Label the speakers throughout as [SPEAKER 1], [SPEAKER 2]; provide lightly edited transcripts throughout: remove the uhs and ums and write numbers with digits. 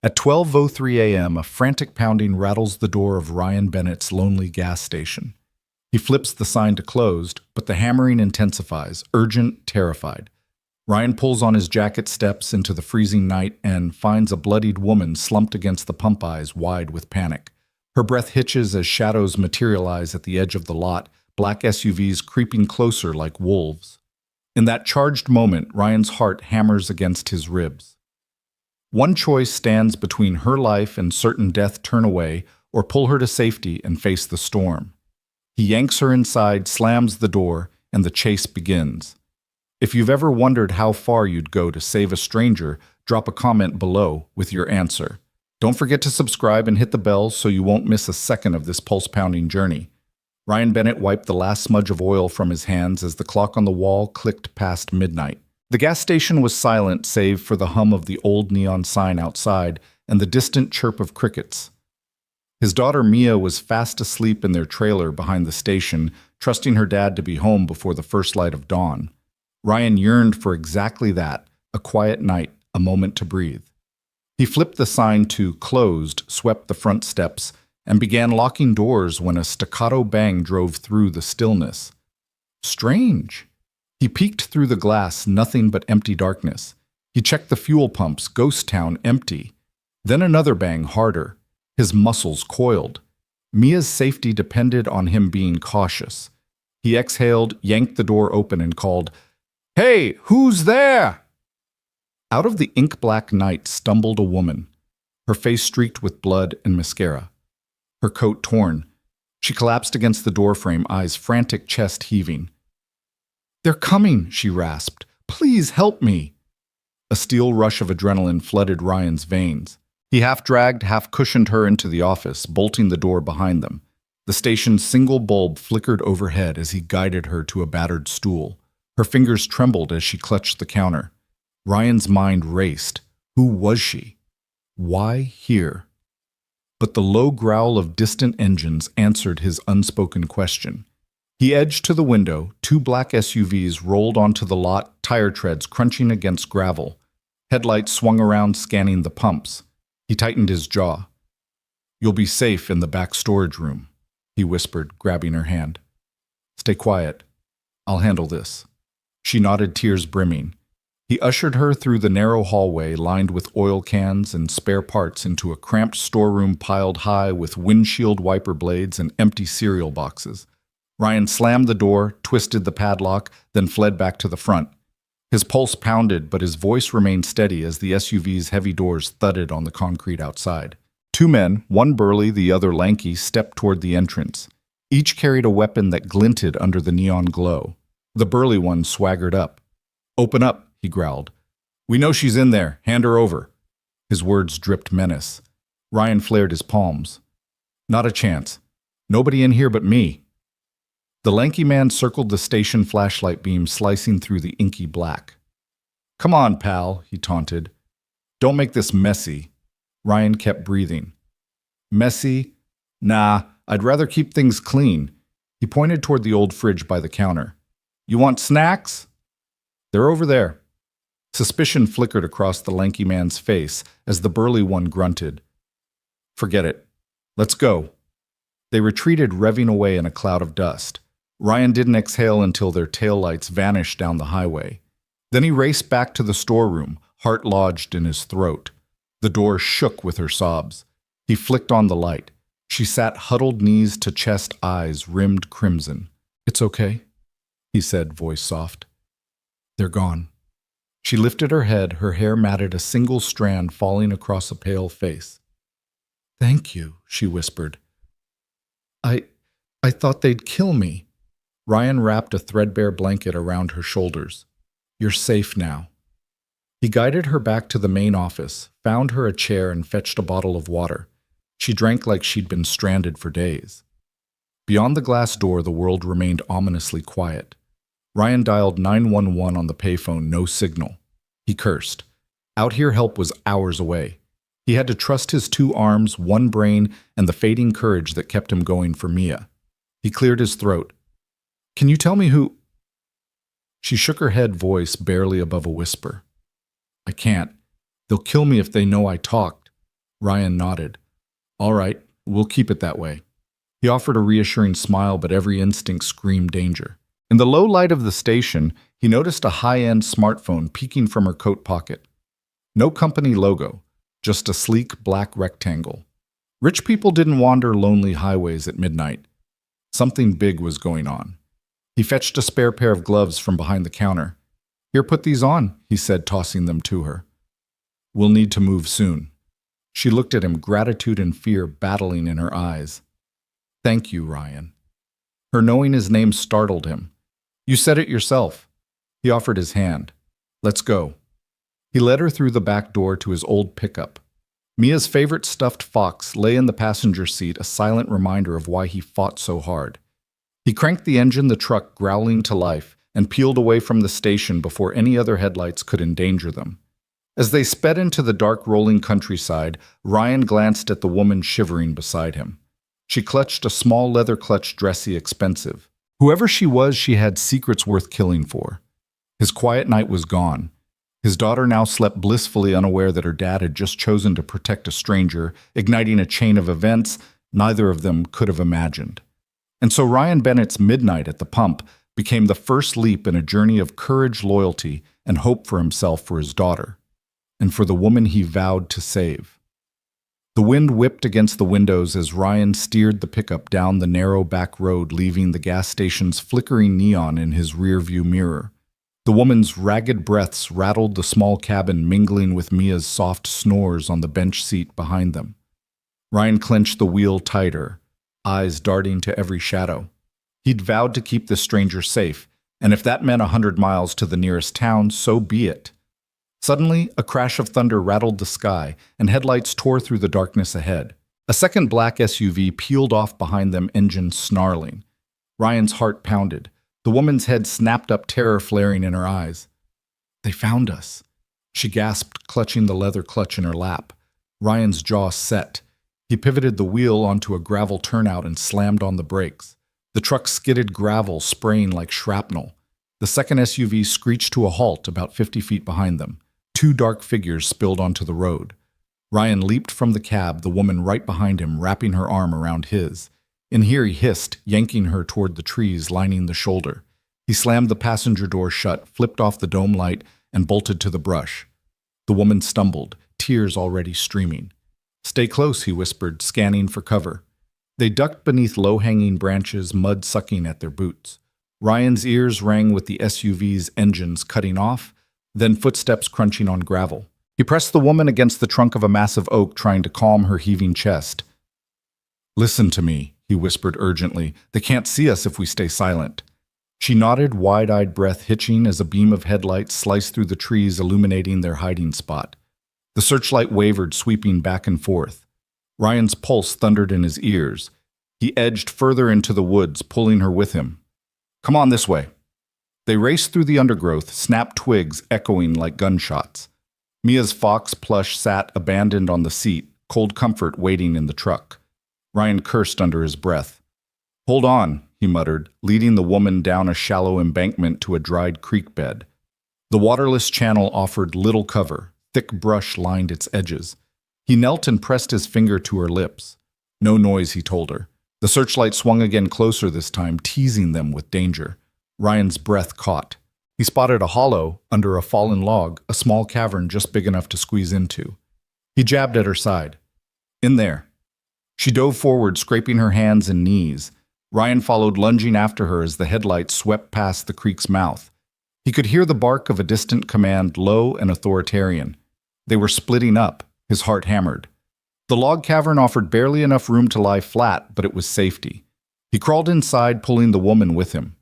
[SPEAKER 1] At 12:03 a.m., a frantic pounding rattles the door of Ryan Bennett's lonely gas station. He flips the sign to closed, but the hammering intensifies, urgent, terrified. Ryan pulls on his jacket, steps into the freezing night, and finds a bloodied woman slumped against the pump, eyes wide with panic. Her breath hitches as shadows materialize at the edge of the lot, black SUVs creeping closer like wolves. In that charged moment, Ryan's heart hammers against his ribs. One choice stands between her life and certain death: turn away, or pull her to safety and face the storm. He yanks her inside, slams the door, and the chase begins. If you've ever wondered how far you'd go to save a stranger, drop a comment below with your answer. Don't forget to subscribe and hit the bell so you won't miss a second of this pulse-pounding journey. Ryan Bennett wiped the last smudge of oil from his hands as the clock on the wall clicked past midnight. The gas station was silent save for the hum of the old neon sign outside and the distant chirp of crickets. His daughter Mia was fast asleep in their trailer behind the station, trusting her dad to be home before the first light of dawn. Ryan yearned for exactly that, a quiet night, a moment to breathe. He flipped the sign to closed, swept the front steps, and began locking doors when a staccato bang drove through the stillness. Strange. He peeked through the glass, nothing but empty darkness. He checked the fuel pumps, ghost town, empty. Then another bang, harder. His muscles coiled. Mia's safety depended on him being cautious. He exhaled, yanked the door open, and called, "Hey, who's there?" Out of the ink-black night stumbled a woman, her face streaked with blood and mascara, her coat torn. She collapsed against the doorframe, eyes frantic, chest heaving. "They're coming," she rasped. "Please help me." A steel rush of adrenaline flooded Ryan's veins. He half-dragged, half-cushioned her into the office, bolting the door behind them. The station's single bulb flickered overhead as he guided her to a battered stool. Her fingers trembled as she clutched the counter. Ryan's mind raced. Who was she? Why here? But the low growl of distant engines answered his unspoken question. He edged to the window. Two black SUVs rolled onto the lot, tire treads crunching against gravel. Headlights swung around, scanning the pumps. He tightened his jaw. "You'll be safe in the back storage room," he whispered, grabbing her hand. "Stay quiet. I'll handle this." She nodded, tears brimming. He ushered her through the narrow hallway lined with oil cans and spare parts into a cramped storeroom piled high with windshield wiper blades and empty cereal boxes. Ryan slammed the door, twisted the padlock, then fled back to the front. His pulse pounded, but his voice remained steady as the SUV's heavy doors thudded on the concrete outside. Two men, one burly, the other lanky, stepped toward the entrance. Each carried a weapon that glinted under the neon glow. The burly one swaggered up. "Open up," he growled. "We know she's in there. Hand her over." His words dripped menace. Ryan flared his palms. "Not a chance. Nobody in here but me." The lanky man circled the station flashlight beam, slicing through the inky black. "Come on, pal," he taunted. "Don't make this messy." Ryan kept breathing. "Messy? Nah, I'd rather keep things clean." He pointed toward the old fridge by the counter. "You want snacks?" "They're over there." Suspicion flickered across the lanky man's face as the burly one grunted. "Forget it. Let's go." They retreated, revving away in a cloud of dust. Ryan didn't exhale until their taillights vanished down the highway. Then he raced back to the storeroom, heart lodged in his throat. The door shook with her sobs. He flicked on the light. She sat huddled, knees to chest, eyes rimmed crimson. "It's okay," he said, voice soft. "They're gone." She lifted her head, her hair matted, a single strand falling across a pale face. "Thank you," she whispered. I thought they'd kill me." Ryan wrapped a threadbare blanket around her shoulders. "You're safe now." He guided her back to the main office, found her a chair, and fetched a bottle of water. She drank like she'd been stranded for days. Beyond the glass door, the world remained ominously quiet. Ryan dialed 911 on the payphone, no signal. He cursed. Out here help was hours away. He had to trust his two arms, one brain, and the fading courage that kept him going for Mia. He cleared his throat. "Can you tell me who—" She shook her head, voice barely above a whisper. "I can't. They'll kill me if they know I talked." Ryan nodded. All right, we'll keep it that way. He offered a reassuring smile, but every instinct screamed danger. In the low light of the station, he noticed a high-end smartphone peeking from her coat pocket. No company logo, just a sleek black rectangle. Rich people didn't wander lonely highways at midnight. Something big was going on. He fetched a spare pair of gloves from behind the counter. Here, put these on, he said, tossing them to her. We'll need to move soon. She looked at him, gratitude and fear battling in her eyes. Thank you, Ryan. Her knowing his name startled him. You said it yourself. He offered his hand. Let's go. He led her through the back door to his old pickup. Mia's favorite stuffed fox lay in the passenger seat, a silent reminder of why he fought so hard. He cranked the engine, the truck growling to life, and peeled away from the station before any other headlights could endanger them. As they sped into the dark rolling countryside, Ryan glanced at the woman shivering beside him. She clutched a small leather-clutched dressy expensive. Whoever she was, she had secrets worth killing for. His quiet night was gone. His daughter now slept blissfully, unaware that her dad had just chosen to protect a stranger, igniting a chain of events neither of them could have imagined. And so Ryan Bennett's midnight at the pump became the first leap in a journey of courage, loyalty, and hope for himself, for his daughter, and for the woman he vowed to save. The wind whipped against the windows as Ryan steered the pickup down the narrow back road, leaving the gas station's flickering neon in his rearview mirror. The woman's ragged breaths rattled the small cabin, mingling with Mia's soft snores on the bench seat behind them. Ryan clenched the wheel tighter, eyes darting to every shadow. He'd vowed to keep this stranger safe, and if that meant 100 miles to the nearest town, so be it. Suddenly, a crash of thunder rattled the sky, and headlights tore through the darkness ahead. A second black SUV peeled off behind them, engine snarling. Ryan's heart pounded. The woman's head snapped up, terror flaring in her eyes. They found us, she gasped, clutching the leather clutch in her lap. Ryan's jaw set. He pivoted the wheel onto a gravel turnout and slammed on the brakes. The truck skidded gravel, spraying like shrapnel. The second SUV screeched to a halt about 50 feet behind them. Two dark figures spilled onto the road. Ryan leaped from the cab, the woman right behind him, wrapping her arm around his. In here, he hissed, yanking her toward the trees lining the shoulder. He slammed the passenger door shut, flipped off the dome light, and bolted to the brush. The woman stumbled, tears already streaming. Stay close, he whispered, scanning for cover. They ducked beneath low-hanging branches, mud sucking at their boots. Ryan's ears rang with the SUV's engines cutting off, then footsteps crunching on gravel. He pressed the woman against the trunk of a massive oak, trying to calm her heaving chest. Listen to me, he whispered urgently. They can't see us if we stay silent. She nodded, wide-eyed breath hitching as a beam of headlights sliced through the trees, illuminating their hiding spot. The searchlight wavered, sweeping back and forth. Ryan's pulse thundered in his ears. He edged further into the woods, pulling her with him. Come on this way. They raced through the undergrowth, snapped twigs echoing like gunshots. Mia's fox plush sat abandoned on the seat, cold comfort waiting in the truck. Ryan cursed under his breath. Hold on, he muttered, leading the woman down a shallow embankment to a dried creek bed. The waterless channel offered little cover. Thick brush lined its edges. He knelt and pressed his finger to her lips. No noise, he told her. The searchlight swung again, closer this time, teasing them with danger. Ryan's breath caught. He spotted a hollow under a fallen log, a small cavern just big enough to squeeze into. He jabbed at her side. In there. She dove forward, scraping her hands and knees. Ryan followed, lunging after her as the headlights swept past the creek's mouth. He could hear the bark of a distant command, low and authoritarian. They were splitting up, his heart hammered. The log cavern offered barely enough room to lie flat, but it was safety. He crawled inside, pulling the woman with him.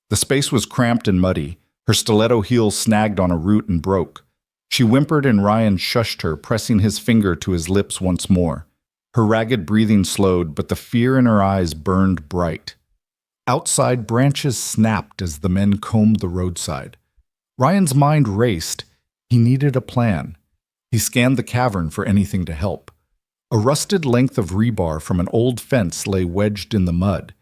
[SPEAKER 1] The space was cramped and muddy. Her stiletto heels snagged on a root and broke. She whimpered and Ryan shushed her, pressing his finger to his lips once more. Her ragged breathing slowed, but the fear in her eyes burned bright. Outside, branches snapped as the men combed the roadside. Ryan's mind raced. He needed a plan. He scanned the cavern for anything to help. A rusted length of rebar from an old fence lay wedged in the mud.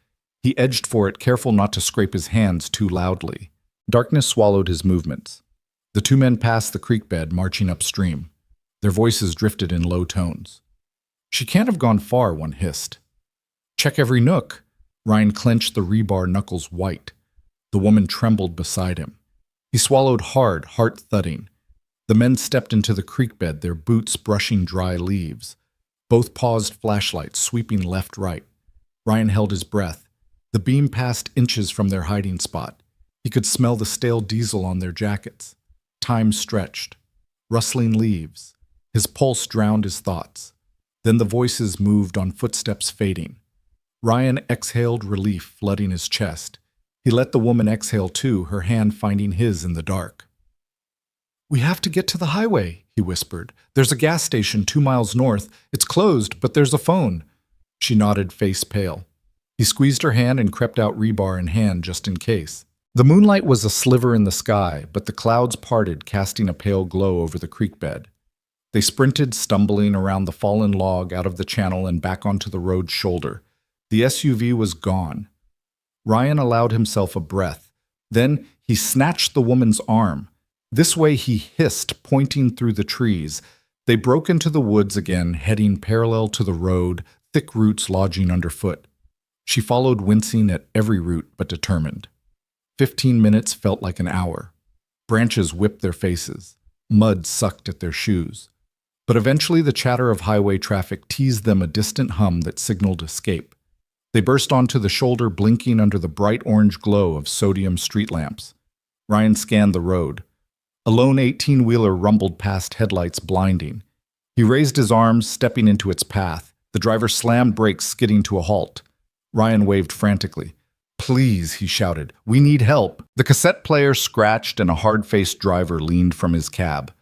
[SPEAKER 1] He edged for it, careful not to scrape his hands too loudly. Darkness swallowed his movements. The two men passed the creek bed, marching upstream. Their voices drifted in low tones. She can't have gone far, one hissed. Check every nook. Ryan clenched the rebar knuckles white. The woman trembled beside him. He swallowed hard, heart thudding. The men stepped into the creek bed, their boots brushing dry leaves. Both paused flashlights, sweeping left-right. Ryan held his breath. The beam passed inches from their hiding spot. He could smell the stale diesel on their jackets. Time stretched. Rustling leaves. His pulse drowned his thoughts. Then the voices moved on footsteps fading. Ryan exhaled relief flooding his chest. He let the woman exhale too, her hand finding his in the dark. We have to get to the highway, he whispered. There's a gas station 2 miles north. It's closed, but there's a phone. She nodded, face pale. He squeezed her hand and crept out, rebar in hand just in case. The moonlight was a sliver in the sky, but the clouds parted, casting a pale glow over the creek bed. They sprinted, stumbling around the fallen log, out of the channel and back onto the road's shoulder. The SUV was gone. Ryan allowed himself a breath. Then he snatched the woman's arm. This way, he hissed, pointing through the trees. They broke into the woods again, heading parallel to the road, thick roots lodging underfoot. She followed, wincing at every root, but determined. 15 minutes felt like an hour. Branches whipped their faces. Mud sucked at their shoes. But eventually the chatter of highway traffic teased them a distant hum that signaled escape. They burst onto the shoulder, blinking under the bright orange glow of sodium street lamps. Ryan scanned the road. A lone 18-wheeler rumbled past, headlights blinding. He raised his arms, stepping into its path. The driver slammed brakes, skidding to a halt. Ryan waved frantically. Please, he shouted. We need help. The cassette player scratched and a hard-faced driver leaned from his cab.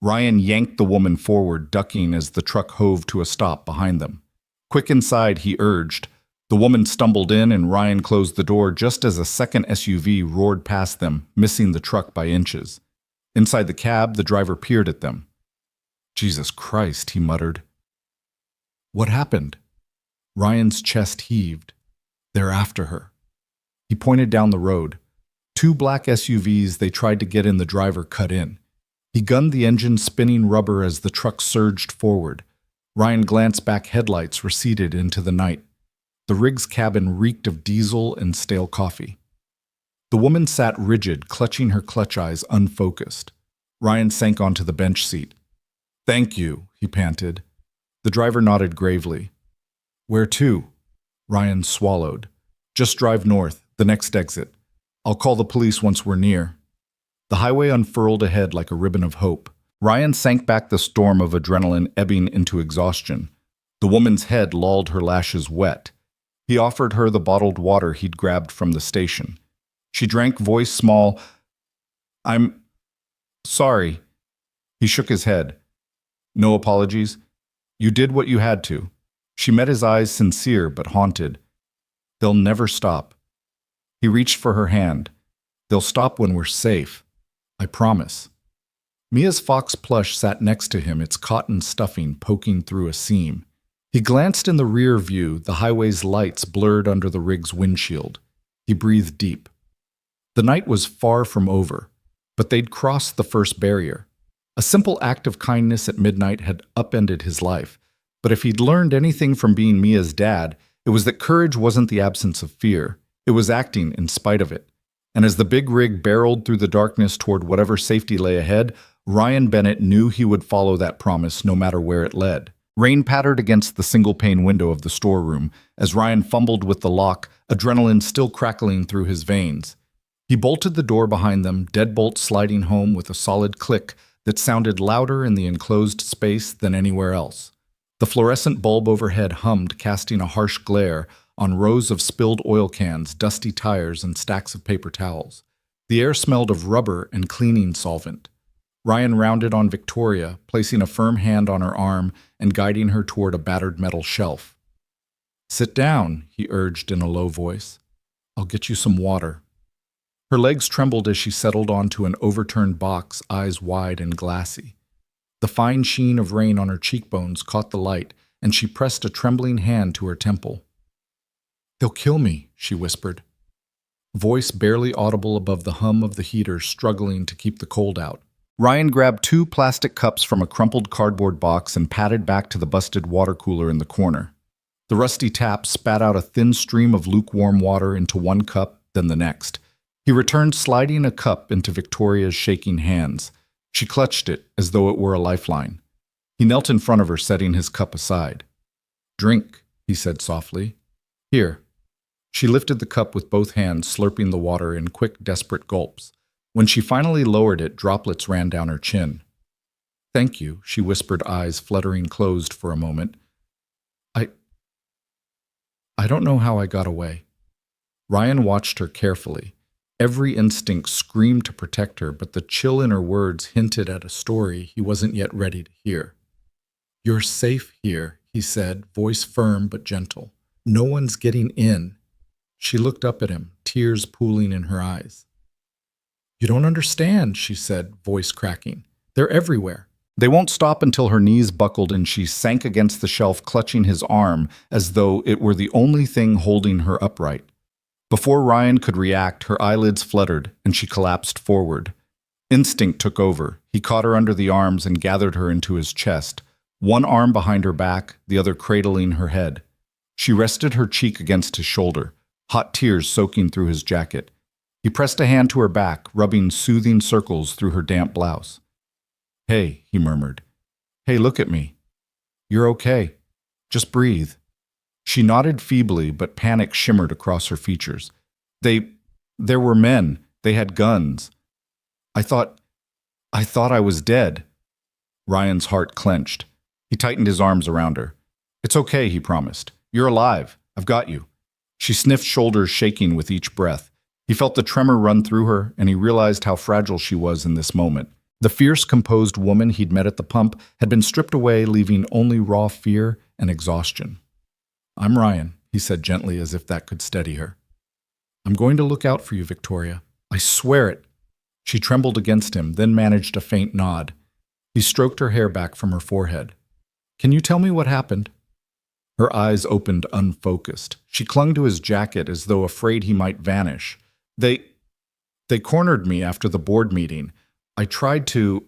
[SPEAKER 1] Ryan yanked the woman forward, ducking as the truck hove to a stop behind them. Quick inside, he urged. The woman stumbled in and Ryan closed the door just as a second SUV roared past them, missing the truck by inches. Inside the cab, the driver peered at them. Jesus Christ, he muttered. What happened? Ryan's chest heaved. They're after her. He pointed down the road. 2 black SUVs they tried to get in, the driver cut in. He gunned the engine, spinning rubber as the truck surged forward. Ryan glanced back, headlights receded into the night. The rig's cabin reeked of diesel and stale coffee. The woman sat rigid, clutching her clutch eyes, unfocused. Ryan sank onto the bench seat. Thank you, he panted. The driver nodded gravely. Where to? Ryan swallowed. Just drive north, the next exit. I'll call the police once we're near. The highway unfurled ahead like a ribbon of hope. Ryan sank back, the storm of adrenaline ebbing into exhaustion. The woman's head lolled, her lashes wet. He offered her the bottled water he'd grabbed from the station. She drank, voice small. I'm sorry. He shook his head. No apologies. You did what you had to. She met his eyes, sincere but haunted. They'll never stop. He reached for her hand. They'll stop when we're safe. I promise. Mia's fox plush sat next to him, its cotton stuffing poking through a seam. He glanced in the rear view, the highway's lights blurred under the rig's windshield. He breathed deep. The night was far from over, but they'd crossed the first barrier. A simple act of kindness at midnight had upended his life, but if he'd learned anything from being Mia's dad, it was that courage wasn't the absence of fear. It was acting in spite of it. And as the big rig barreled through the darkness toward whatever safety lay ahead, Ryan Bennett knew he would follow that promise no matter where it led. Rain pattered against the single-pane window of the storeroom as Ryan fumbled with the lock, adrenaline still crackling through his veins. He bolted the door behind them, deadbolt sliding home with a solid click that sounded louder in the enclosed space than anywhere else. The fluorescent bulb overhead hummed, casting a harsh glare on rows of spilled oil cans, dusty tires, and stacks of paper towels. The air smelled of rubber and cleaning solvent. Ryan rounded on Victoria, placing a firm hand on her arm and guiding her toward a battered metal shelf. Sit down, he urged in a low voice. I'll get you some water. Her legs trembled as she settled onto an overturned box, eyes wide and glassy. The fine sheen of rain on her cheekbones caught the light, and she pressed a trembling hand to her temple. They'll kill me, she whispered. Voice barely audible above the hum of the heater struggling to keep the cold out. Ryan grabbed 2 plastic cups from a crumpled cardboard box and padded back to the busted water cooler in the corner. The rusty tap spat out a thin stream of lukewarm water into one cup, then the next. He returned, sliding a cup into Victoria's shaking hands. She clutched it as though it were a lifeline. He knelt in front of her, setting his cup aside. "Drink," he said softly. "Here." She lifted the cup with both hands, slurping the water in quick, desperate gulps. When she finally lowered it, droplets ran down her chin. "Thank you," she whispered, eyes fluttering closed for a moment. I don't know how I got away." Ryan watched her carefully. Every instinct screamed to protect her, but the chill in her words hinted at a story he wasn't yet ready to hear. "You're safe here," he said, voice firm but gentle. "No one's getting in." She looked up at him, tears pooling in her eyes. "You don't understand," she said, voice cracking. "They're everywhere." They won't stop until her knees buckled and she sank against the shelf, clutching his arm as though it were the only thing holding her upright. Before Ryan could react, her eyelids fluttered and she collapsed forward. Instinct took over. He caught her under the arms and gathered her into his chest, one arm behind her back, the other cradling her head. She rested her cheek against his shoulder, hot tears soaking through his jacket. He pressed a hand to her back, rubbing soothing circles through her damp blouse. "Hey," he murmured. "Hey, look at me. You're okay. Just breathe." She nodded feebly, but panic shimmered across her features. There were men. They had guns. I thought I was dead." Ryan's heart clenched. He tightened his arms around her. "It's okay," he promised. "You're alive. I've got you." She sniffed, shoulders shaking with each breath. He felt the tremor run through her, and he realized how fragile she was in this moment. The fierce, composed woman he'd met at the pump had been stripped away, leaving only raw fear and exhaustion. "I'm Ryan," he said gently, as if that could steady her. "I'm going to look out for you, Victoria. I swear it." She trembled against him, then managed a faint nod. He stroked her hair back from her forehead. "Can you tell me what happened?" Her eyes opened unfocused. She clung to his jacket as though afraid he might vanish. They cornered me after the board meeting. I tried to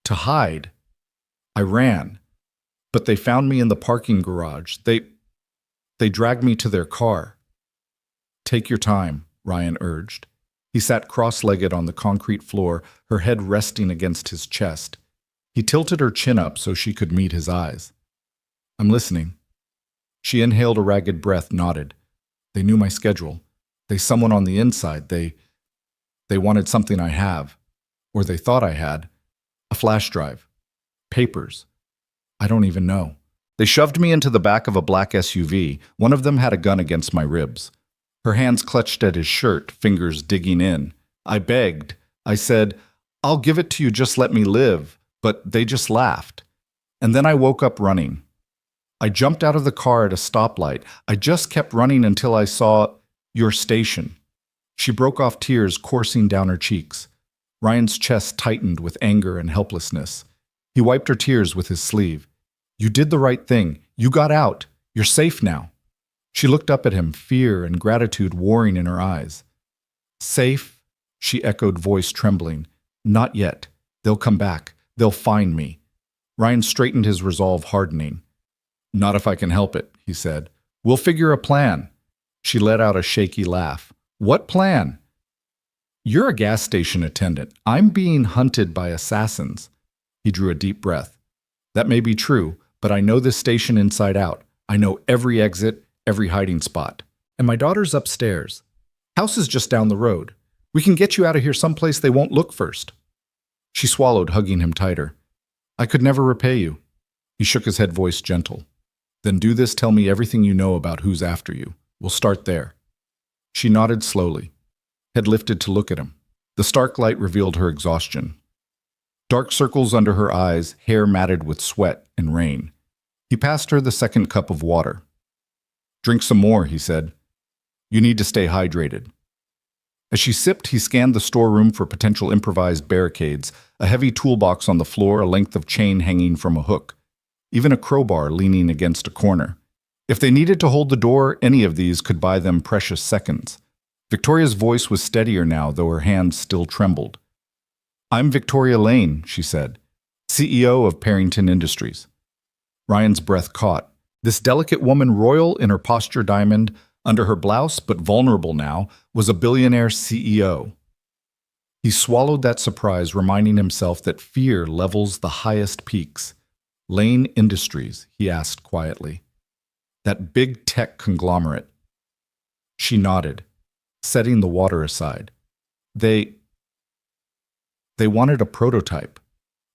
[SPEAKER 1] hide. I ran. But they found me in the parking garage. They dragged me to their car." "Take your time," Ryan urged. He sat cross-legged on the concrete floor, her head resting against his chest. He tilted her chin up so she could meet his eyes. "I'm listening." She inhaled a ragged breath, nodded. "They knew my schedule. Someone on the inside. They wanted something I have. Or they thought I had. A flash drive. Papers. I don't even know. They shoved me into the back of a black SUV. One of them had a gun against my ribs. Her hands clutched at his shirt, fingers digging in. I begged. I said, 'I'll give it to you, just let me live.' But they just laughed. And then I woke up running. I jumped out of the car at a stoplight. I just kept running until I saw your station." She broke off, tears coursing down her cheeks. Ryan's chest tightened with anger and helplessness. He wiped her tears with his sleeve. "You did the right thing. You got out. You're safe now." She looked up at him, fear and gratitude warring in her eyes. "Safe?" she echoed, voice trembling. "Not yet. They'll come back. They'll find me." Ryan straightened, his resolve hardening. "Not if I can help it," he said. "We'll figure a plan." She let out a shaky laugh. "What plan?" "You're a gas station attendant. I'm being hunted by assassins." He drew a deep breath. "That may be true, but I know this station inside out. I know every exit, every hiding spot. And my daughter's upstairs. House is just down the road. We can get you out of here someplace they won't look first." She swallowed, hugging him tighter. "I could never repay you." He shook his head, voice gentle. "Then do this, tell me everything you know about who's after you. We'll start there." She nodded slowly, head lifted to look at him. The stark light revealed her exhaustion. Dark circles under her eyes, hair matted with sweat and rain. He passed her the second cup of water. "Drink some more," he said. "You need to stay hydrated." As she sipped, he scanned the storeroom for potential improvised barricades, a heavy toolbox on the floor, a length of chain hanging from a hook, even a crowbar leaning against a corner. If they needed to hold the door, any of these could buy them precious seconds. Victoria's voice was steadier now, though her hands still trembled. I'm Victoria Lane, she said, CEO of Parrington Industries. Ryan's breath caught. This delicate woman, royal in her posture diamond, under her blouse, but vulnerable now, was a billionaire CEO. He swallowed that surprise, reminding himself that fear levels the highest peaks. Lane Industries, he asked quietly. That big tech conglomerate. She nodded, setting the water aside. They wanted a prototype,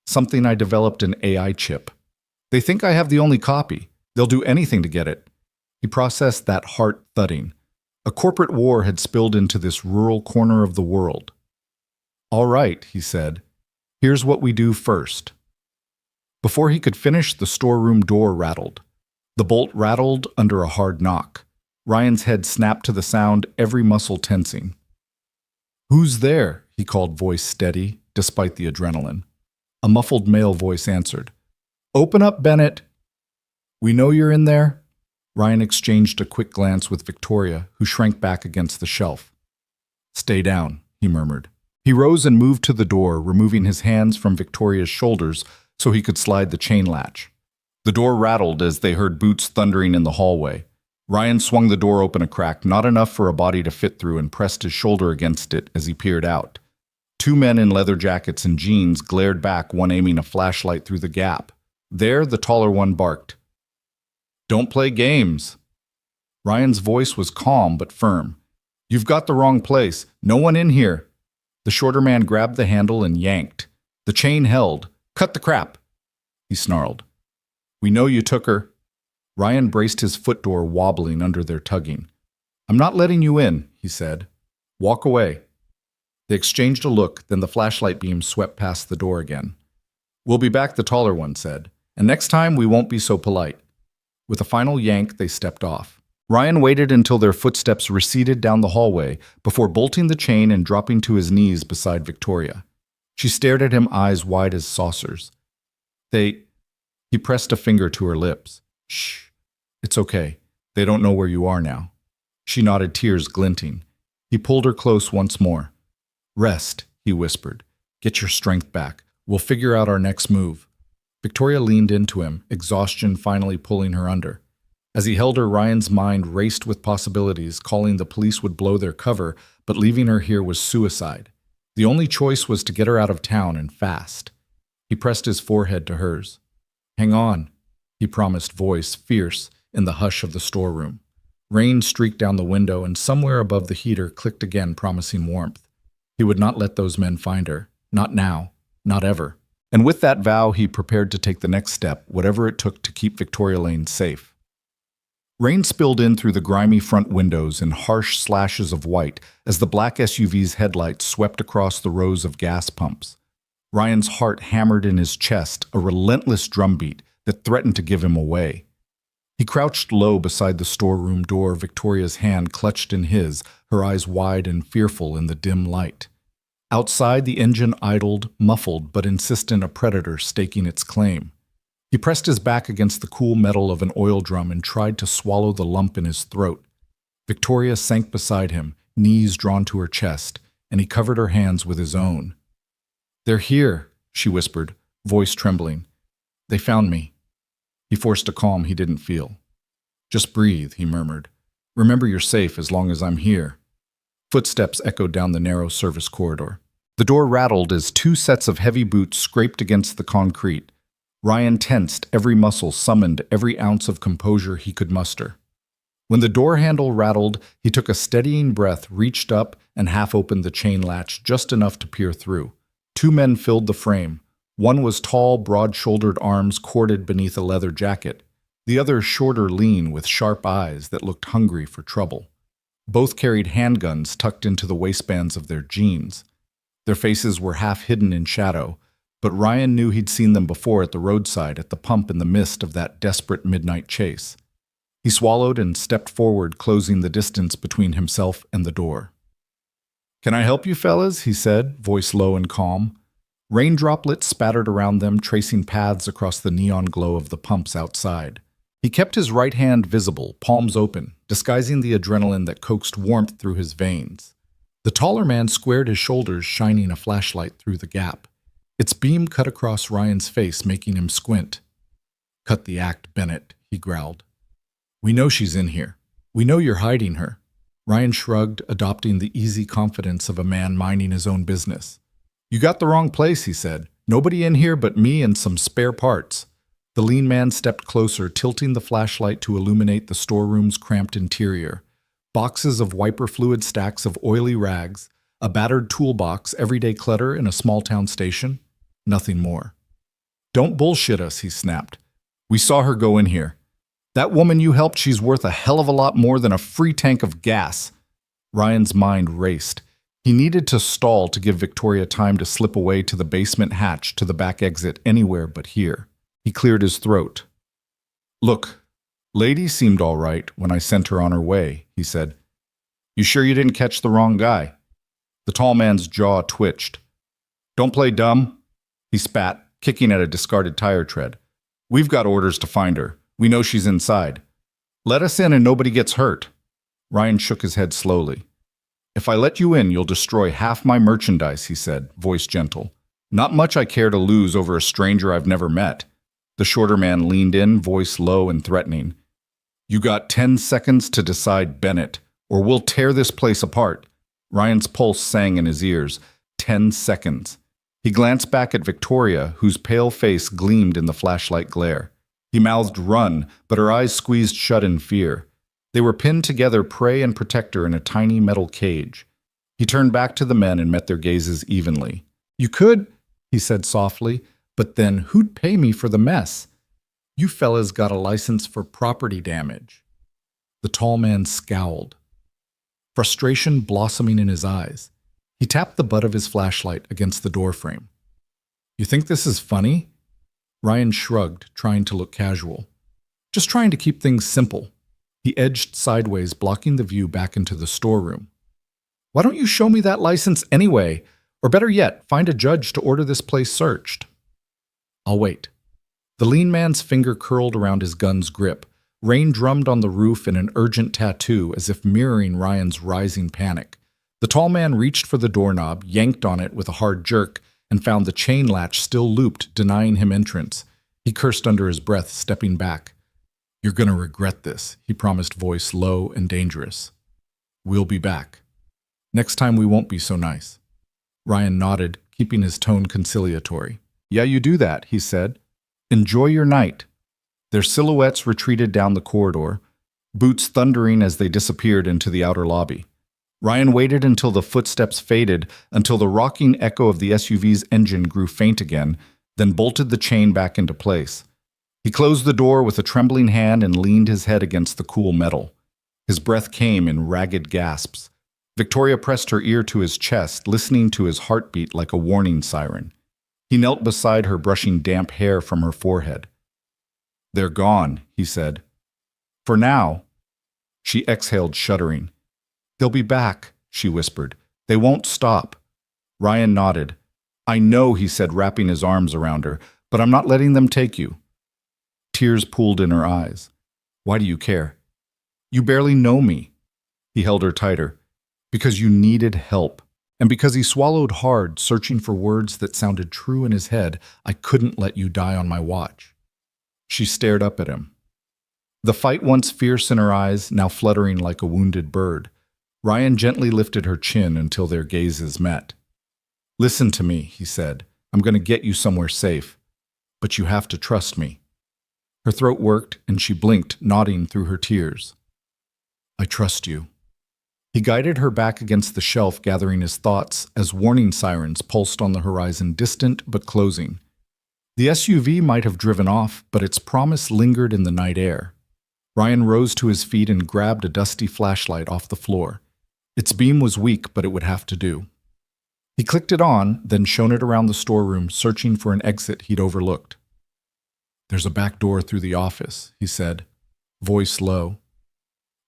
[SPEAKER 1] something I developed an AI chip. They think I have the only copy. They'll do anything to get it. He processed that heart thudding. A corporate war had spilled into this rural corner of the world. All right, he said. Here's what we do first. Before he could finish, the storeroom door rattled. The bolt rattled under a hard knock. Ryan's head snapped to the sound, every muscle tensing. Who's there? He called, voice steady, despite the adrenaline. A muffled male voice answered. Open up, Bennett. We know you're in there. Ryan exchanged a quick glance with Victoria, who shrank back against the shelf. Stay down, he murmured. He rose and moved to the door, removing his hands from Victoria's shoulders so he could slide the chain latch. The door rattled as they heard boots thundering in the hallway. Ryan swung the door open a crack, not enough for a body to fit through, and pressed his shoulder against it as he peered out. Two men in leather jackets and jeans glared back, one aiming a flashlight through the gap. There, the taller one barked. Don't play games. Ryan's voice was calm but firm. You've got the wrong place. No one in here. The shorter man grabbed the handle and yanked. The chain held. Cut the crap, he snarled. We know you took her. Ryan braced his foot door, wobbling under their tugging. I'm not letting you in, he said. Walk away. They exchanged a look, then the flashlight beam swept past the door again. We'll be back, the taller one said. And next time we won't be so polite. With a final yank, they stepped off. Ryan waited until their footsteps receded down the hallway before bolting the chain and dropping to his knees beside Victoria. She stared at him, eyes wide as saucers. He pressed a finger to her lips. Shh. It's okay. They don't know where you are now. She nodded, tears glinting. He pulled her close once more. Rest, he whispered. Get your strength back. We'll figure out our next move. Victoria leaned into him, exhaustion finally pulling her under. As he held her, Ryan's mind raced with possibilities, calling the police would blow their cover, but leaving her here was suicide. The only choice was to get her out of town and fast. He pressed his forehead to hers. Hang on, he promised, voice fierce in the hush of the storeroom. Rain streaked down the window, and somewhere above the heater clicked again, promising warmth. He would not let those men find her. Not now. Not ever. And with that vow, he prepared to take the next step, whatever it took to keep Victoria Lane safe. Rain spilled in through the grimy front windows in harsh slashes of white as the black SUV's headlights swept across the rows of gas pumps. Ryan's heart hammered in his chest, a relentless drumbeat that threatened to give him away. He crouched low beside the storeroom door, Victoria's hand clutched in his, her eyes wide and fearful in the dim light. Outside, the engine idled, muffled but insistent, a predator staking its claim. He pressed his back against the cool metal of an oil drum and tried to swallow the lump in his throat. Victoria sank beside him, knees drawn to her chest, and he covered her hands with his own. They're here, she whispered, voice trembling. They found me. He forced a calm he didn't feel. Just breathe, he murmured. Remember you're safe as long as I'm here. Footsteps echoed down the narrow service corridor. The door rattled as two sets of heavy boots scraped against the concrete. Ryan tensed, every muscle summoned, every ounce of composure he could muster. When the door handle rattled, he took a steadying breath, reached up, and half opened the chain latch just enough to peer through. Two men filled the frame. One was tall, broad-shouldered arms corded beneath a leather jacket. The other shorter, lean, with sharp eyes that looked hungry for trouble. Both carried handguns tucked into the waistbands of their jeans. Their faces were half hidden in shadow, but Ryan knew he'd seen them before at the roadside, at the pump in the mist of that desperate midnight chase. He swallowed and stepped forward, closing the distance between himself and the door. "Can I help you, fellas?" he said, voice low and calm. Rain droplets spattered around them, tracing paths across the neon glow of the pumps outside. He kept his right hand visible, palms open, disguising the adrenaline that coaxed warmth through his veins. The taller man squared his shoulders, shining a flashlight through the gap. Its beam cut across Ryan's face, making him squint. "Cut the act, Bennett," he growled. "We know she's in here. We know you're hiding her." Ryan shrugged, adopting the easy confidence of a man minding his own business. "You got the wrong place," he said. "Nobody in here but me and some spare parts." The lean man stepped closer, tilting the flashlight to illuminate the storeroom's cramped interior. Boxes of wiper fluid, stacks of oily rags, a battered toolbox, everyday clutter in a small-town station. Nothing more. "Don't bullshit us," he snapped. "We saw her go in here. That woman you helped, she's worth a hell of a lot more than a free tank of gas." Ryan's mind raced. He needed to stall to give Victoria time to slip away to the basement hatch to the back exit anywhere but here. He cleared his throat. "Look, lady seemed all right when I sent her on her way," he said. "You sure you didn't catch the wrong guy?" The tall man's jaw twitched. "Don't play dumb," he spat, kicking at a discarded tire tread. "We've got orders to find her. We know she's inside. Let us in and nobody gets hurt." Ryan shook his head slowly. "If I let you in, you'll destroy half my merchandise," he said, voice gentle. "Not much I care to lose over a stranger I've never met." The shorter man leaned in, voice low and threatening. "You got 10 seconds to decide, Bennett, or we'll tear this place apart." Ryan's pulse sang in his ears. 10 seconds. He glanced back at Victoria, whose pale face gleamed in the flashlight glare. He mouthed "run," but her eyes squeezed shut in fear. They were pinned together, prey and protector, in a tiny metal cage. He turned back to the men and met their gazes evenly. "You could," he said softly, "but then who'd pay me for the mess? You fellas got a license for property damage." The tall man scowled, frustration blossoming in his eyes. He tapped the butt of his flashlight against the doorframe. "You think this is funny?" Ryan shrugged, trying to look casual. "Just trying to keep things simple." He edged sideways, blocking the view back into the storeroom. "Why don't you show me that license anyway? Or better yet, find a judge to order this place searched." "I'll wait." The lean man's finger curled around his gun's grip. Rain drummed on the roof in an urgent tattoo, as if mirroring Ryan's rising panic. The tall man reached for the doorknob, yanked on it with a hard jerk, and found the chain latch still looped, denying him entrance. He cursed under his breath, stepping back. "You're gonna regret this," he promised, voice low and dangerous. "We'll be back. Next time we won't be so nice." Ryan nodded, keeping his tone conciliatory. "Yeah, you do that," he said. "Enjoy your night." Their silhouettes retreated down the corridor, boots thundering as they disappeared into the outer lobby. Ryan waited until the footsteps faded, until the rocking echo of the SUV's engine grew faint again, then bolted the chain back into place. He closed the door with a trembling hand and leaned his head against the cool metal. His breath came in ragged gasps. Victoria pressed her ear to his chest, listening to his heartbeat like a warning siren. He knelt beside her, brushing damp hair from her forehead. "They're gone," he said. "For now." She exhaled, shuddering. "They'll be back," she whispered. "They won't stop." Ryan nodded. "I know," he said, wrapping his arms around her, "but I'm not letting them take you." Tears pooled in her eyes. "Why do you care?" "You barely know me." He held her tighter. "Because you needed help." And because he swallowed hard, searching for words that sounded true in his head, "I couldn't let you die on my watch." She stared up at him. The fight once fierce in her eyes, now fluttering like a wounded bird. Ryan gently lifted her chin until their gazes met. "Listen to me," he said. "I'm going to get you somewhere safe. But you have to trust me." Her throat worked, and she blinked, nodding through her tears. "I trust you." He guided her back against the shelf, gathering his thoughts as warning sirens pulsed on the horizon, distant but closing. The SUV might have driven off, but its promise lingered in the night air. Ryan rose to his feet and grabbed a dusty flashlight off the floor. Its beam was weak, but it would have to do. He clicked it on, then shone it around the storeroom, searching for an exit he'd overlooked. "There's a back door through the office," he said, voice low.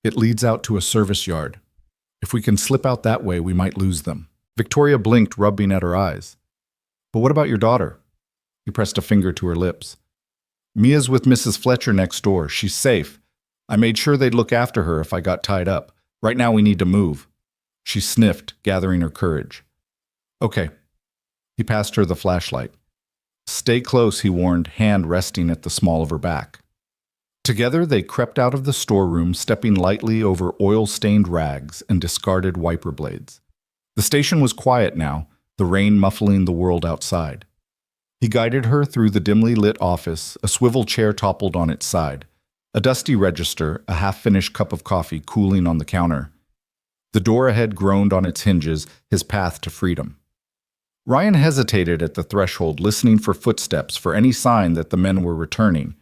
[SPEAKER 1] "It leads out to a service yard. If we can slip out that way, we might lose them." Victoria blinked, rubbing at her eyes. "But what about your daughter?" He pressed a finger to her lips. "Mia's with Mrs. Fletcher next door. She's safe. I made sure they'd look after her if I got tied up. Right now we need to move." She sniffed, gathering her courage. "Okay." He passed her the flashlight. Stay close, he warned, hand resting at the small of her back. Together they crept out of the storeroom, stepping lightly over oil-stained rags and discarded wiper blades. The station was quiet now, the rain muffling the world outside. He guided her through the dimly lit office, a swivel chair toppled on its side, a dusty register, a half-finished cup of coffee cooling on the counter. The door ahead groaned on its hinges, his path to freedom. Ryan hesitated at the threshold, listening for footsteps, for any sign that the men were returning.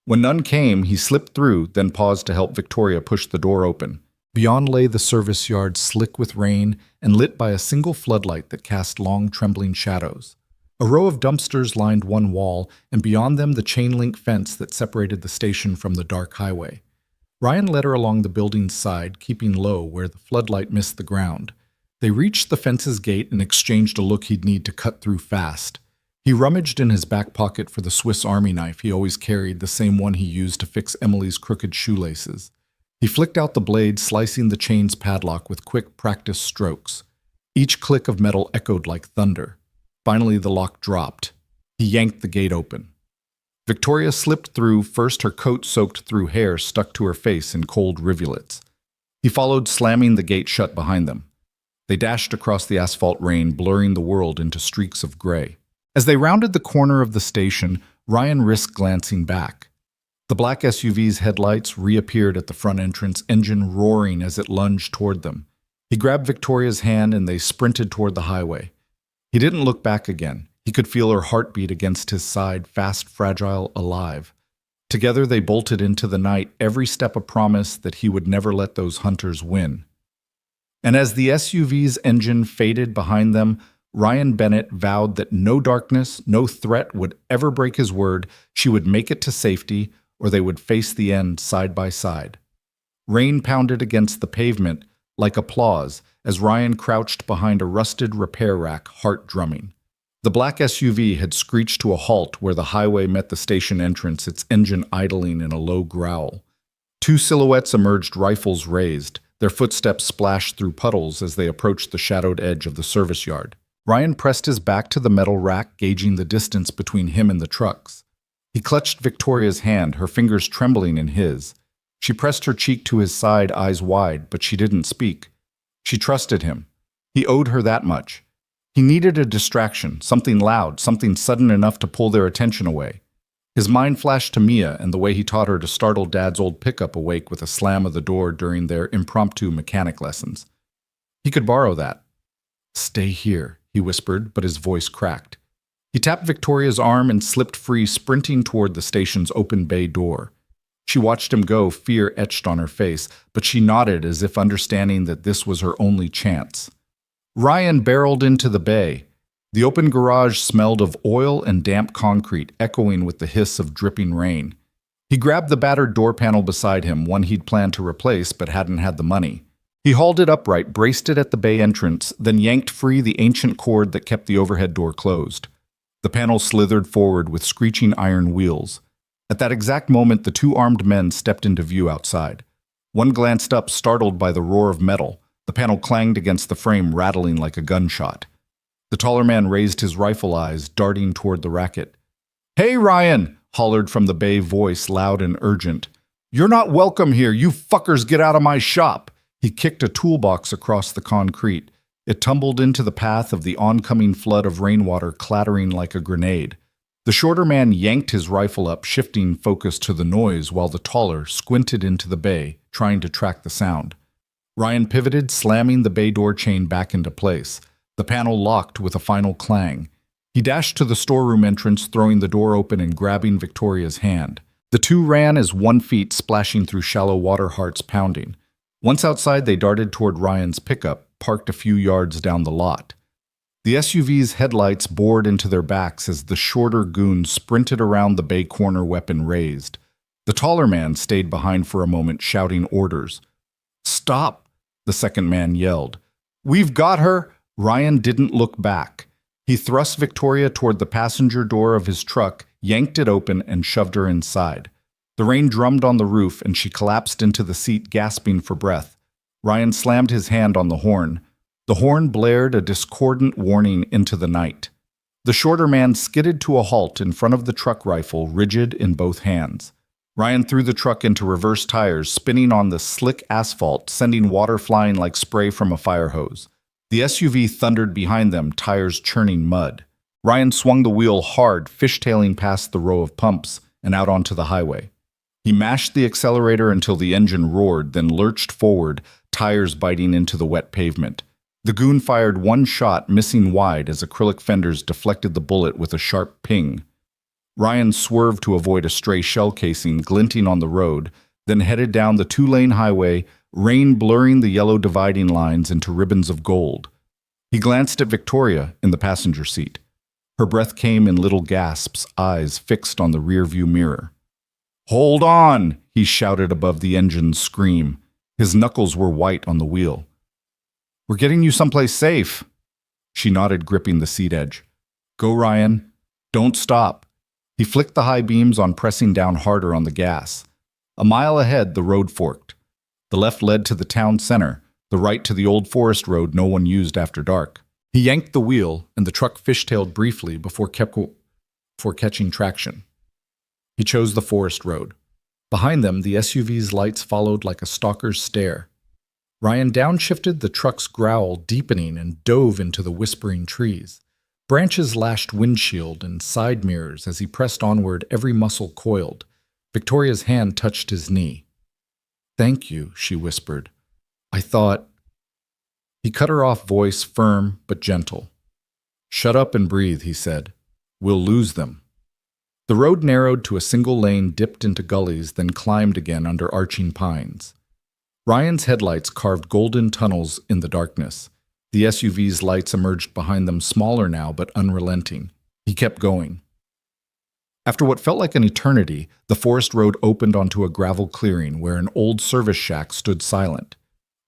[SPEAKER 1] When none came, he slipped through, then paused to help Victoria push the door open. Beyond lay the service yard, slick with rain and lit by a single floodlight that cast long, trembling shadows. A row of dumpsters lined one wall, and beyond them the chain-link fence that separated the station from the dark highway. Ryan led her along the building's side, keeping low where the floodlight missed the ground. They reached the fence's gate and exchanged a look he'd need to cut through fast. He rummaged in his back pocket for the Swiss Army knife he always carried, the same one he used to fix Emily's crooked shoelaces. He flicked out the blade, slicing the chain's padlock with quick, practiced strokes. Each click of metal echoed like thunder. Finally, the lock dropped. He yanked the gate open. Victoria slipped through, first her coat soaked through hair stuck to her face in cold rivulets. He followed, slamming the gate shut behind them. They dashed across the asphalt rain, blurring the world into streaks of gray. As they rounded the corner of the station, Ryan risked glancing back. The black SUV's headlights reappeared at the front entrance, engine roaring as it lunged toward them. He grabbed Victoria's hand and they sprinted toward the highway. He didn't look back again. He could feel her heartbeat against his side, fast, fragile, alive. Together they bolted into the night, every step a promise that he would never let those hunters win. And as the SUV's engine faded behind them, Ryan Bennett vowed that no darkness, no threat would ever break his word. She would make it to safety, or they would face the end side by side. Rain pounded against the pavement like applause as Ryan crouched behind a rusted repair rack, heart drumming. The black SUV had screeched to a halt where the highway met the station entrance, its engine idling in a low growl. Two silhouettes emerged, rifles raised. Their footsteps splashed through puddles as they approached the shadowed edge of the service yard. Ryan pressed his back to the metal rack, gauging the distance between him and the trucks. He clutched Victoria's hand, her fingers trembling in his. She pressed her cheek to his side, eyes wide, but she didn't speak. She trusted him. He owed her that much. He needed a distraction, something loud, something sudden enough to pull their attention away. His mind flashed to Mia and the way he taught her to startle Dad's old pickup awake with a slam of the door during their impromptu mechanic lessons. He could borrow that. "Stay here," he whispered, but his voice cracked. He tapped Victoria's arm and slipped free, sprinting toward the station's open bay door. She watched him go, fear etched on her face, but she nodded as if understanding that this was her only chance. Ryan barreled into the bay. The open garage smelled of oil and damp concrete, echoing with the hiss of dripping rain. He grabbed the battered door panel beside him, one he'd planned to replace but hadn't had the money. He hauled it upright, braced it at the bay entrance, then yanked free the ancient cord that kept the overhead door closed. The panel slithered forward with screeching iron wheels. At that exact moment, the two armed men stepped into view outside. One glanced up, startled by the roar of metal. The panel clanged against the frame, rattling like a gunshot. The taller man raised his rifle eyes, darting toward the racket. "Hey, Ryan!" hollered from the bay voice, loud and urgent. "You're not welcome here. You fuckers get out of my shop!" He kicked a toolbox across the concrete. It tumbled into the path of the oncoming flood of rainwater, clattering like a grenade. The shorter man yanked his rifle up, shifting focus to the noise, while the taller squinted into the bay, trying to track the sound. Ryan pivoted, slamming the bay door chain back into place. The panel locked with a final clang. He dashed to the storeroom entrance, throwing the door open and grabbing Victoria's hand. The two ran as 1 feet, splashing through shallow water, hearts pounding. Once outside, they darted toward Ryan's pickup, parked a few yards down the lot. The SUV's headlights bored into their backs as the shorter goon sprinted around the bay corner, weapon raised. The taller man stayed behind for a moment, shouting orders. "Stop!" the second man yelled. "We've got her!" Ryan didn't look back. He thrust Victoria toward the passenger door of his truck, yanked it open, and shoved her inside. The rain drummed on the roof, and she collapsed into the seat, gasping for breath. Ryan slammed his hand on the horn. The horn blared a discordant warning into the night. The shorter man skidded to a halt in front of the truck rifle, rigid in both hands. Ryan threw the truck into reverse tires, spinning on the slick asphalt, sending water flying like spray from a fire hose. The SUV thundered behind them, tires churning mud. Ryan swung the wheel hard, fishtailing past the row of pumps and out onto the highway. He mashed the accelerator until the engine roared, then lurched forward, tires biting into the wet pavement. The goon fired one shot, missing wide as acrylic fenders deflected the bullet with a sharp ping. Ryan swerved to avoid a stray shell casing glinting on the road, then headed down the two-lane highway, rain blurring the yellow dividing lines into ribbons of gold. He glanced at Victoria in the passenger seat. Her breath came in little gasps, eyes fixed on the rearview mirror. "Hold on!" he shouted above the engine's scream. His knuckles were white on the wheel. "We're getting you someplace safe." She nodded, gripping the seat edge. "Go, Ryan. Don't stop." He flicked the high beams on, pressing down harder on the gas. A mile ahead, the road forked. The left led to the town center, the right to the old forest road no one used after dark. He yanked the wheel, and the truck fishtailed briefly before catching traction. He chose the forest road. Behind them, the SUV's lights followed like a stalker's stare. Ryan downshifted, the truck's growl deepening, and dove into the whispering trees. Branches lashed windshield and side mirrors as he pressed onward, every muscle coiled. Victoria's hand touched his knee. "Thank you," she whispered. "I thought—" He cut her off, voice firm but gentle. "Shut up and breathe," he said. "We'll lose them." The road narrowed to a single lane, dipped into gullies, then climbed again under arching pines. Ryan's headlights carved golden tunnels in the darkness. The SUV's lights emerged behind them, smaller now but unrelenting. He kept going. After what felt like an eternity, the forest road opened onto a gravel clearing where an old service shack stood silent.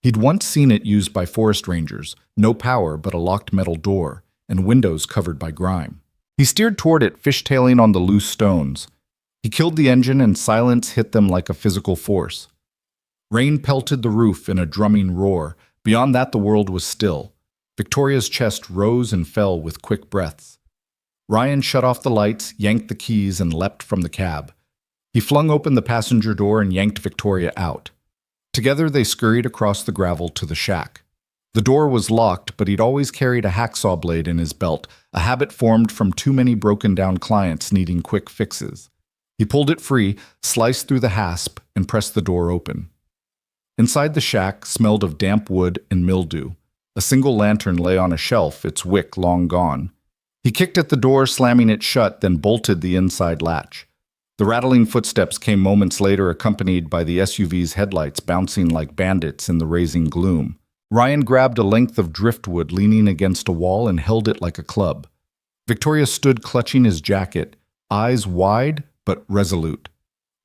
[SPEAKER 1] He'd once seen it used by forest rangers, no power but a locked metal door, and windows covered by grime. He steered toward it, fishtailing on the loose stones. He killed the engine, and silence hit them like a physical force. Rain pelted the roof in a drumming roar. Beyond that, the world was still. Victoria's chest rose and fell with quick breaths. Ryan shut off the lights, yanked the keys, and leapt from the cab. He flung open the passenger door and yanked Victoria out. Together they scurried across the gravel to the shack. The door was locked, but he'd always carried a hacksaw blade in his belt, a habit formed from too many broken-down clients needing quick fixes. He pulled it free, sliced through the hasp, and pressed the door open. Inside the shack smelled of damp wood and mildew. A single lantern lay on a shelf, its wick long gone. He kicked at the door, slamming it shut, then bolted the inside latch. The rattling footsteps came moments later, accompanied by the SUV's headlights bouncing like bandits in the raising gloom. Ryan grabbed a length of driftwood leaning against a wall and held it like a club. Victoria stood clutching his jacket, eyes wide but resolute.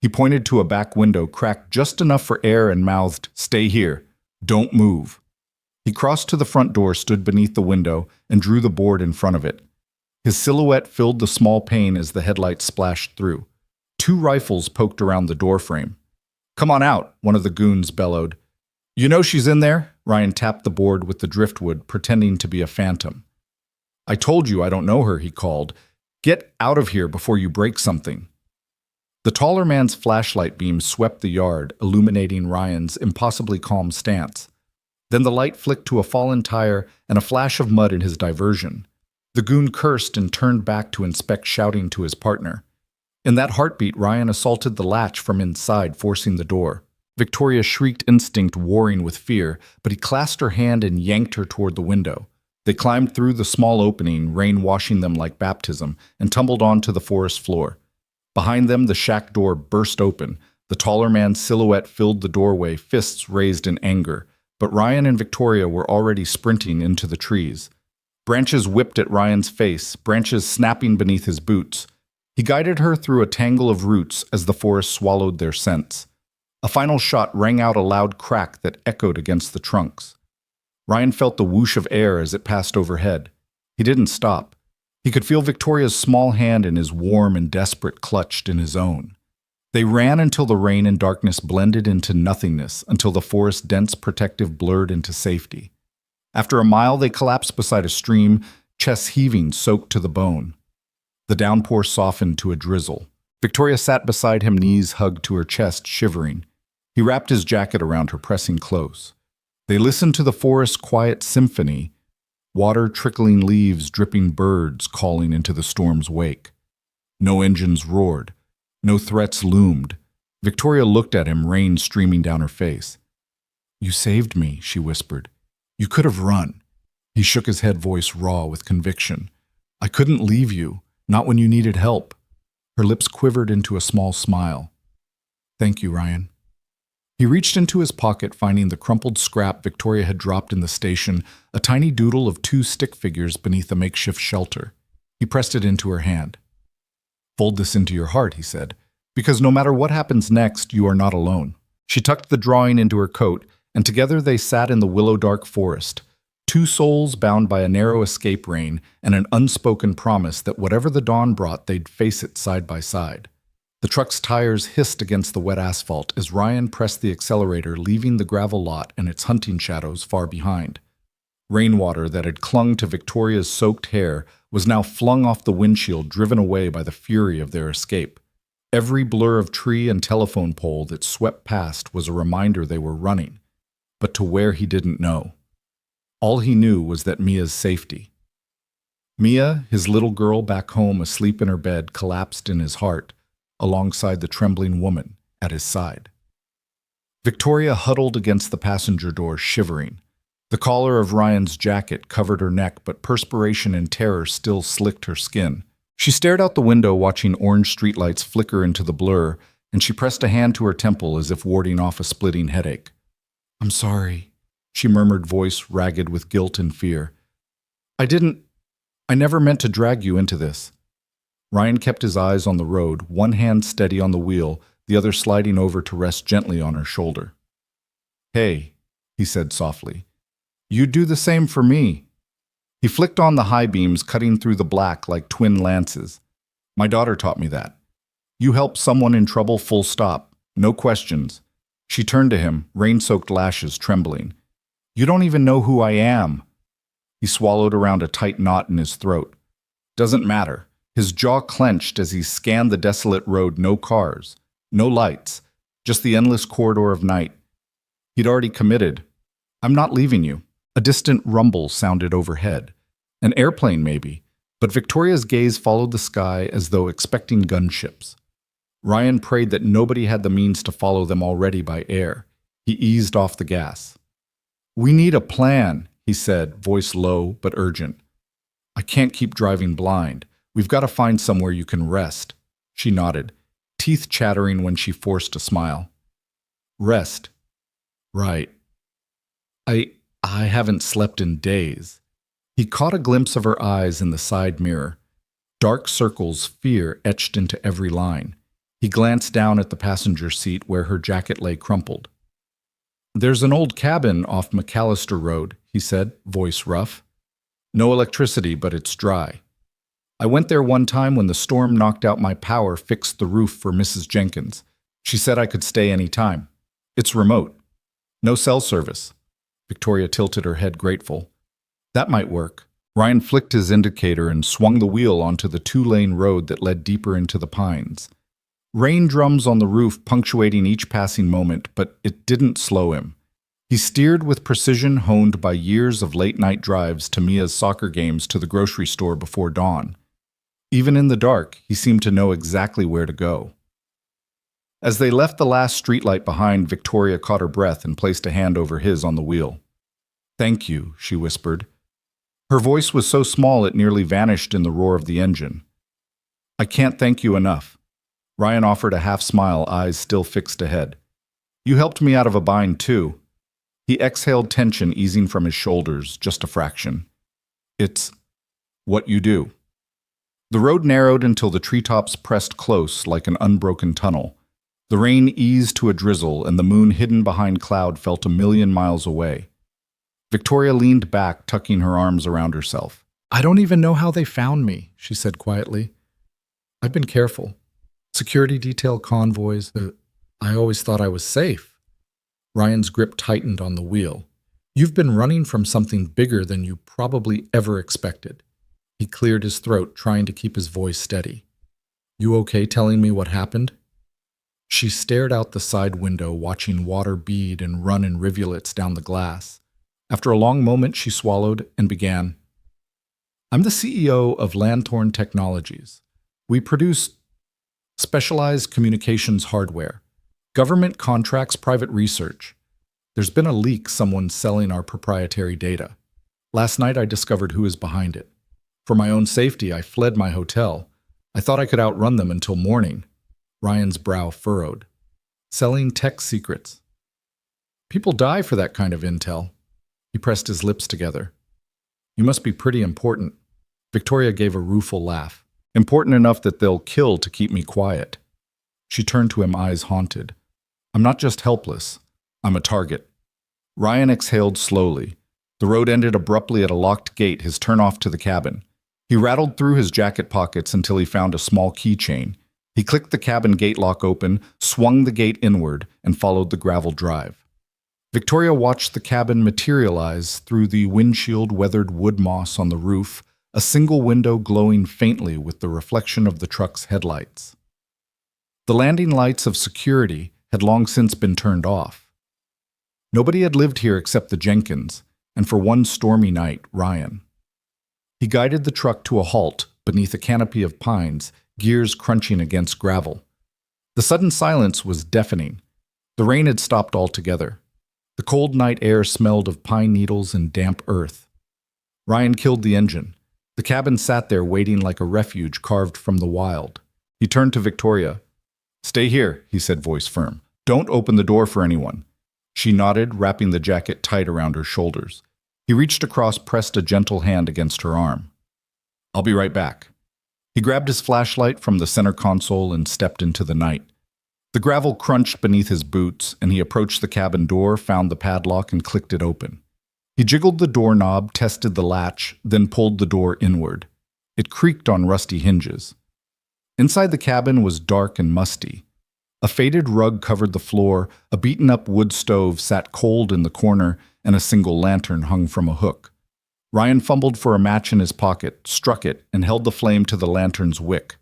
[SPEAKER 1] He pointed to a back window, cracked just enough for air, and mouthed, "Stay here. Don't move." He crossed to the front door, stood beneath the window, and drew the board in front of it. His silhouette filled the small pane as the headlights splashed through. 2 rifles poked around the doorframe. "Come on out," one of the goons bellowed. "You know she's in there?" Ryan tapped the board with the driftwood, pretending to be a phantom. "I told you I don't know her," he called. "Get out of here before you break something." The taller man's flashlight beam swept the yard, illuminating Ryan's impossibly calm stance. Then the light flicked to a fallen tire and a flash of mud in his diversion. The goon cursed and turned back to inspect, shouting to his partner. In that heartbeat, Ryan assaulted the latch from inside, forcing the door. Victoria shrieked, instinct warring with fear, but he clasped her hand and yanked her toward the window. They climbed through the small opening, rain washing them like baptism, and tumbled onto the forest floor. Behind them, the shack door burst open. The taller man's silhouette filled the doorway, fists raised in anger. But Ryan and Victoria were already sprinting into the trees. Branches whipped at Ryan's face, branches snapping beneath his boots. He guided her through a tangle of roots as the forest swallowed their scents. A final shot rang out, a loud crack that echoed against the trunks. Ryan felt the whoosh of air as it passed overhead. He didn't stop. He could feel Victoria's small hand in his warm and desperate clutched in his own. They ran until the rain and darkness blended into nothingness, until the forest's dense protective blurred into safety. After a mile, they collapsed beside a stream, chests heaving, soaked to the bone. The downpour softened to a drizzle. Victoria sat beside him, knees hugged to her chest, shivering. He wrapped his jacket around her, pressing close. They listened to the forest's quiet symphony, water trickling, leaves dripping, birds calling into the storm's wake. No engines roared. No threats loomed. Victoria looked at him, rain streaming down her face. "You saved me," she whispered. "You could have run." He shook his head, voice raw with conviction. "I couldn't leave you, not when you needed help." Her lips quivered into a small smile. "Thank you, Ryan." He reached into his pocket, finding the crumpled scrap Victoria had dropped in the station, a tiny doodle of 2 stick figures beneath a makeshift shelter. He pressed it into her hand. "Fold this into your heart," he said, "because no matter what happens next, you are not alone." She tucked the drawing into her coat, and together they sat in the willow-dark forest, 2 souls bound by a narrow escape rein and an unspoken promise that whatever the dawn brought, they'd face it side by side. The truck's tires hissed against the wet asphalt as Ryan pressed the accelerator, leaving the gravel lot and its hunting shadows far behind. Rainwater that had clung to Victoria's soaked hair was now flung off the windshield, driven away by the fury of their escape. Every blur of tree and telephone pole that swept past was a reminder they were running, but to where he didn't know. All he knew was that Mia's safety. Mia, his little girl back home asleep in her bed, collapsed in his heart, alongside the trembling woman at his side. Victoria huddled against the passenger door, shivering. The collar of Ryan's jacket covered her neck, but perspiration and terror still slicked her skin. She stared out the window, watching orange streetlights flicker into the blur, and she pressed a hand to her temple as if warding off a splitting headache. "I'm sorry," she murmured, voice ragged with guilt and fear. I never meant to drag you into this." Ryan kept his eyes on the road, one hand steady on the wheel, the other sliding over to rest gently on her shoulder. "Hey," he said softly, "you'd do the same for me." He flicked on the high beams, cutting through the black like twin lances. "My daughter taught me that. You help someone in trouble, full stop. No questions." She turned to him, rain-soaked lashes trembling. "You don't even know who I am." He swallowed around a tight knot in his throat. "Doesn't matter." His jaw clenched as he scanned the desolate road, no cars, no lights, just the endless corridor of night. He'd already committed. "I'm not leaving you." A distant rumble sounded overhead. An airplane, maybe, but Victoria's gaze followed the sky as though expecting gunships. Ryan prayed that nobody had the means to follow them already by air. He eased off the gas. "We need a plan," he said, voice low but urgent. "I can't keep driving blind. We've got to find somewhere you can rest." She nodded, teeth chattering when she forced a smile. "Rest. Right. I haven't slept in days." He caught a glimpse of her eyes in the side mirror. Dark circles, fear etched into every line. He glanced down at the passenger seat where her jacket lay crumpled. "There's an old cabin off McAllister Road," he said, voice rough. "No electricity, but it's dry. I went there one time when the storm knocked out my power, fixed the roof for Mrs. Jenkins. She said I could stay any time. It's remote. No cell service." Victoria tilted her head, grateful. "That might work." Ryan flicked his indicator and swung the wheel onto the 2-lane road that led deeper into the pines. Rain drums on the roof punctuating each passing moment, but it didn't slow him. He steered with precision honed by years of late-night drives to Mia's soccer games, to the grocery store before dawn. Even in the dark, he seemed to know exactly where to go. As they left the last streetlight behind, Victoria caught her breath and placed a hand over his on the wheel. "Thank you," she whispered. Her voice was so small it nearly vanished in the roar of the engine. "I can't thank you enough." Ryan offered a half smile, eyes still fixed ahead. "You helped me out of a bind, too." He exhaled, tension easing from his shoulders, just a fraction. "It's what you do." The road narrowed until the treetops pressed close like an unbroken tunnel. The rain eased to a drizzle, and the moon hidden behind cloud felt 1,000,000 miles away. Victoria leaned back, tucking her arms around herself. "I don't even know how they found me," she said quietly. "I've been careful. Security detail, convoys. I always thought I was safe." Ryan's grip tightened on the wheel. "You've been running from something bigger than you probably ever expected." He cleared his throat, trying to keep his voice steady. You okay telling me what happened? She stared out the side window, watching water bead and run in rivulets down the glass. After a long moment, she swallowed and began. I'm the CEO of Lanthorn Technologies. We produce specialized communications hardware. Government contracts private research. There's been a leak, someone selling our proprietary data. Last night I discovered who is behind it. For my own safety, I fled my hotel. I thought I could outrun them until morning. Ryan's brow furrowed. Selling tech secrets. People die for that kind of intel. He pressed his lips together. You must be pretty important. Victoria gave a rueful laugh. Important enough that they'll kill to keep me quiet. She turned to him, eyes haunted. I'm not just helpless. I'm a target. Ryan exhaled slowly. The road ended abruptly at a locked gate, his turnoff to the cabin. He rattled through his jacket pockets until he found a small keychain. He clicked the cabin gate lock open, swung the gate inward, and followed the gravel drive. Victoria watched the cabin materialize through the windshield-weathered wood moss on the roof, a single window glowing faintly with the reflection of the truck's headlights. The landing lights of security had long since been turned off. Nobody had lived here except the Jenkins, and for one stormy night, Ryan. He guided the truck to a halt beneath a canopy of pines, gears crunching against gravel. The sudden silence was deafening. The rain had stopped altogether. The cold night air smelled of pine needles and damp earth. Ryan killed the engine. The cabin sat there waiting like a refuge carved from the wild. He turned to Victoria. Stay here, he said, voice firm. Don't open the door for anyone. She nodded, wrapping the jacket tight around her shoulders. He reached across, pressed a gentle hand against her arm. I'll be right back. He grabbed his flashlight from the center console and stepped into the night. The gravel crunched beneath his boots, and he approached the cabin door, found the padlock, and clicked it open. He jiggled the doorknob, tested the latch, then pulled the door inward. It creaked on rusty hinges. Inside the cabin was dark and musty. A faded rug covered the floor, a beaten-up wood stove sat cold in the corner, and a single lantern hung from a hook. Ryan fumbled for a match in his pocket, struck it, and held the flame to the lantern's wick.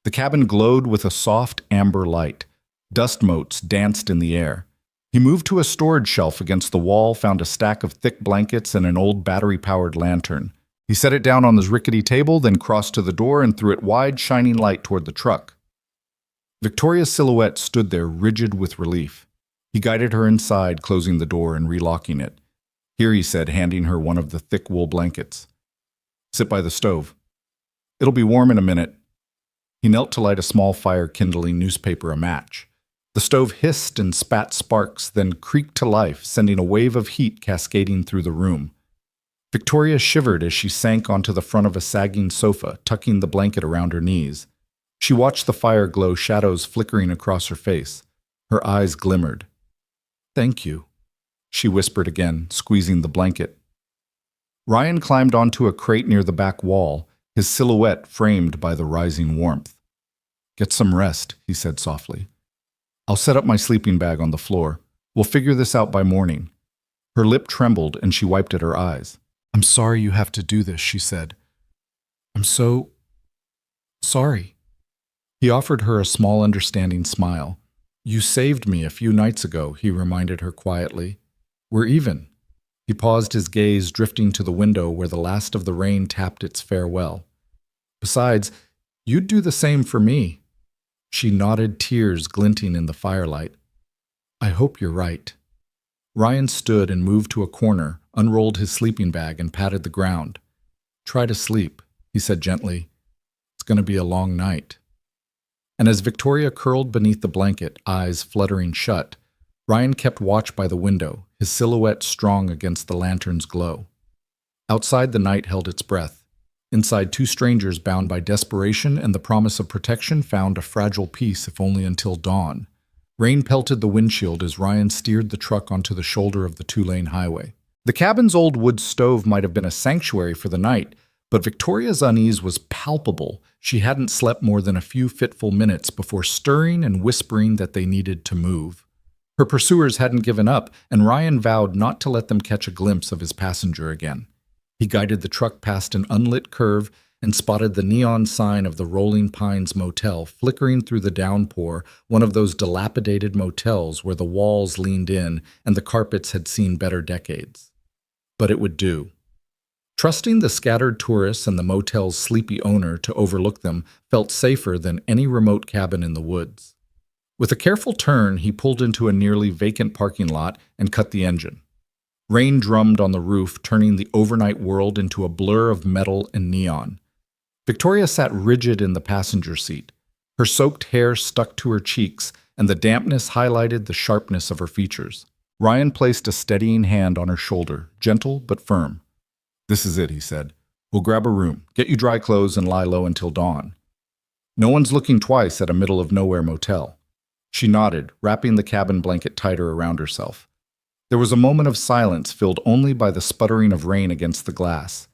[SPEAKER 1] The cabin glowed with a soft amber light. Dust motes danced in the air. He moved to a storage shelf against the wall, found a stack of thick blankets and an old battery-powered lantern. He set it down on his rickety table, then crossed to the door and threw it wide, shining light toward the truck. Victoria's silhouette stood there, rigid with relief. He guided her inside, closing the door and relocking it. Here, he said, handing her one of the thick wool blankets. Sit by the stove. It'll be warm in a minute. He knelt to light a small fire, kindling newspaper a match. The stove hissed and spat sparks, then creaked to life, sending a wave of heat cascading through the room. Victoria shivered as she sank onto the front of a sagging sofa, tucking the blanket around her knees. She watched the fire glow, shadows flickering across her face. Her eyes glimmered. Thank you, she whispered again, squeezing the blanket. Ryan climbed onto a crate near the back wall, his silhouette framed by the rising warmth. Get some rest, he said softly. I'll set up my sleeping bag on the floor. We'll figure this out by morning. Her lip trembled and she wiped at her eyes. I'm sorry you have to do this, she said. I'm so sorry. He offered her a small, understanding smile. You saved me a few nights ago, he reminded her quietly. We're even. He paused, his gaze drifting to the window where the last of the rain tapped its farewell. Besides, you'd do the same for me. She nodded, tears glinting in the firelight. I hope you're right. Ryan stood and moved to a corner, unrolled his sleeping bag, and patted the ground. Try to sleep, he said gently. It's going to be a long night. And as Victoria curled beneath the blanket, eyes fluttering shut, Ryan kept watch by the window, his silhouette strong against the lantern's glow. Outside, the night held its breath. Inside, two strangers bound by desperation and the promise of protection found a fragile peace, if only until dawn. Rain pelted the windshield as Ryan steered the truck onto the shoulder of the two-lane highway. The cabin's old wood stove might have been a sanctuary for the night, but Victoria's unease was palpable. She hadn't slept more than a few fitful minutes before stirring and whispering that they needed to move. Her pursuers hadn't given up, and Ryan vowed not to let them catch a glimpse of his passenger again. He guided the truck past an unlit curve and spotted the neon sign of the Rolling Pines Motel flickering through the downpour, one of those dilapidated motels where the walls leaned in and the carpets had seen better decades. But it would do. Trusting the scattered tourists and the motel's sleepy owner to overlook them felt safer than any remote cabin in the woods. With a careful turn, he pulled into a nearly vacant parking lot and cut the engine. Rain drummed on the roof, turning the overnight world into a blur of metal and neon. Victoria sat rigid in the passenger seat. Her soaked hair stuck to her cheeks, and the dampness highlighted the sharpness of her features. Ryan placed a steadying hand on her shoulder, gentle but firm. "This is it," he said. "We'll grab a room, get you dry clothes, and lie low until dawn. No one's looking twice at a middle-of-nowhere motel." She nodded, wrapping the cabin blanket tighter around herself. There was a moment of silence filled only by the sputtering of rain against the glass.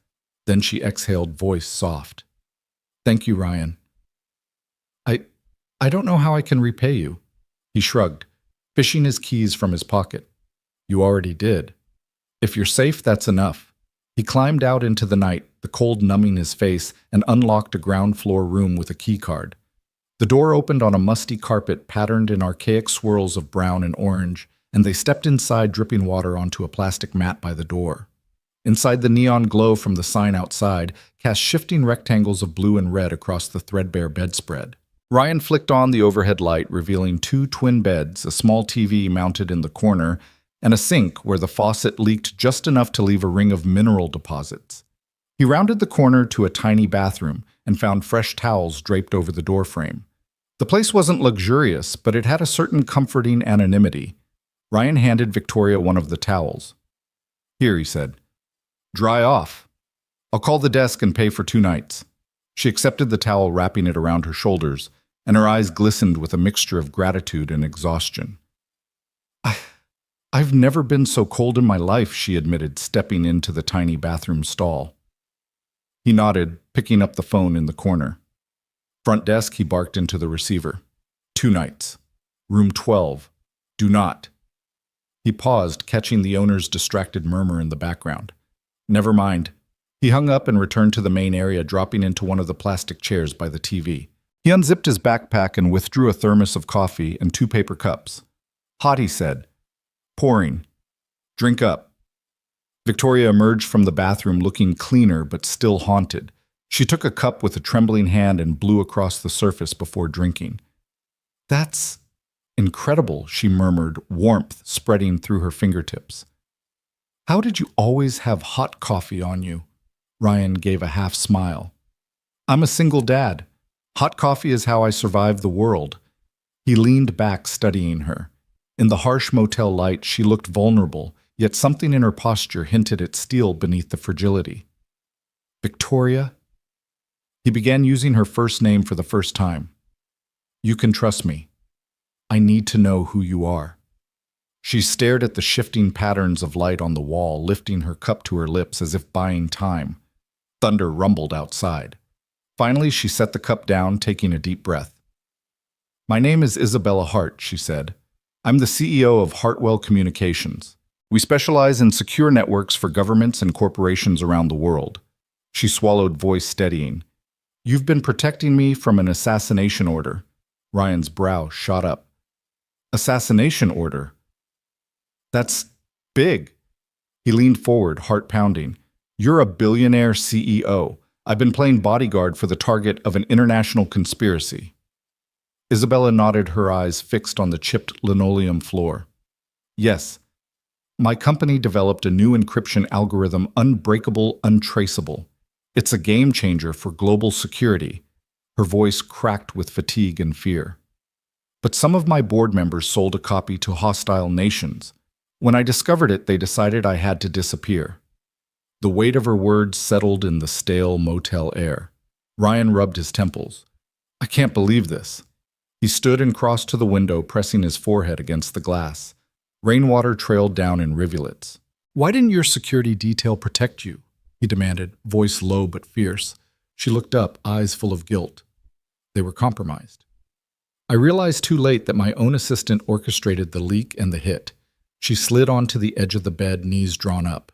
[SPEAKER 1] Then she exhaled, voice soft. "Thank you, Ryan. I don't know how I can repay you." He shrugged, fishing his keys from his pocket. "You already did. If you're safe, that's enough." He climbed out into the night, the cold numbing his face, and unlocked a ground-floor room with a keycard. The door opened on a musty carpet patterned in archaic swirls of brown and orange, and they stepped inside, dripping water onto a plastic mat by the door. Inside, the neon glow from the sign outside cast shifting rectangles of blue and red across the threadbare bedspread. Ryan flicked on the overhead light, revealing two twin beds, a small TV mounted in the corner, and a sink where the faucet leaked just enough to leave a ring of mineral deposits. He rounded the corner to a tiny bathroom and found fresh towels draped over the doorframe. The place wasn't luxurious, but it had a certain comforting anonymity. Ryan handed Victoria one of the towels. "Here," he said. "Dry off. I'll call the desk and pay for 2 nights." She accepted the towel, wrapping it around her shoulders, and her eyes glistened with a mixture of gratitude and exhaustion. I've never been so cold in my life," she admitted, stepping into the tiny bathroom stall. He nodded, picking up the phone in the corner. "Front desk," he barked into the receiver. 2 nights. Room 12. Do not." He paused, catching the owner's distracted murmur in the background. "Never mind." He hung up and returned to the main area, dropping into one of the plastic chairs by the TV. He unzipped his backpack and withdrew a thermos of coffee and 2 paper cups. "Hot," he said. "Pouring. Drink up." Victoria emerged from the bathroom looking cleaner but still haunted. She took a cup with a trembling hand and blew across the surface before drinking. "That's incredible," she murmured, warmth spreading through her fingertips. "How did you always have hot coffee on you?" Ryan gave a half smile. "I'm a single dad. Hot coffee is how I survive the world." He leaned back, studying her. In the harsh motel light, she looked vulnerable, yet something in her posture hinted at steel beneath the fragility. "Victoria?" He began using her first name for the first time. "You can trust me. I need to know who you are." She stared at the shifting patterns of light on the wall, lifting her cup to her lips as if buying time. Thunder rumbled outside. Finally, she set the cup down, taking a deep breath. "My name is Isabella Hart," she said. "I'm the CEO of Hartwell Communications. We specialize in secure networks for governments and corporations around the world." She swallowed, voice steadying. "You've been protecting me from an assassination order." Ryan's brow shot up. "Assassination order? That's big." He leaned forward, heart pounding. "You're a billionaire CEO. I've been playing bodyguard for the target of an international conspiracy." Isabella nodded, her eyes fixed on the chipped linoleum floor. "Yes. My company developed a new encryption algorithm, unbreakable, untraceable. It's a game changer for global security." Her voice cracked with fatigue and fear. "But some of my board members sold a copy to hostile nations. When I discovered it, they decided I had to disappear." The weight of her words settled in the stale motel air. Ryan rubbed his temples. "I can't believe this." He stood and crossed to the window, pressing his forehead against the glass. Rainwater trailed down in rivulets. "Why didn't your security detail protect you?" he demanded, voice low but fierce. She looked up, eyes full of guilt. "They were compromised. I realized too late that my own assistant orchestrated the leak and the hit." She slid onto the edge of the bed, knees drawn up.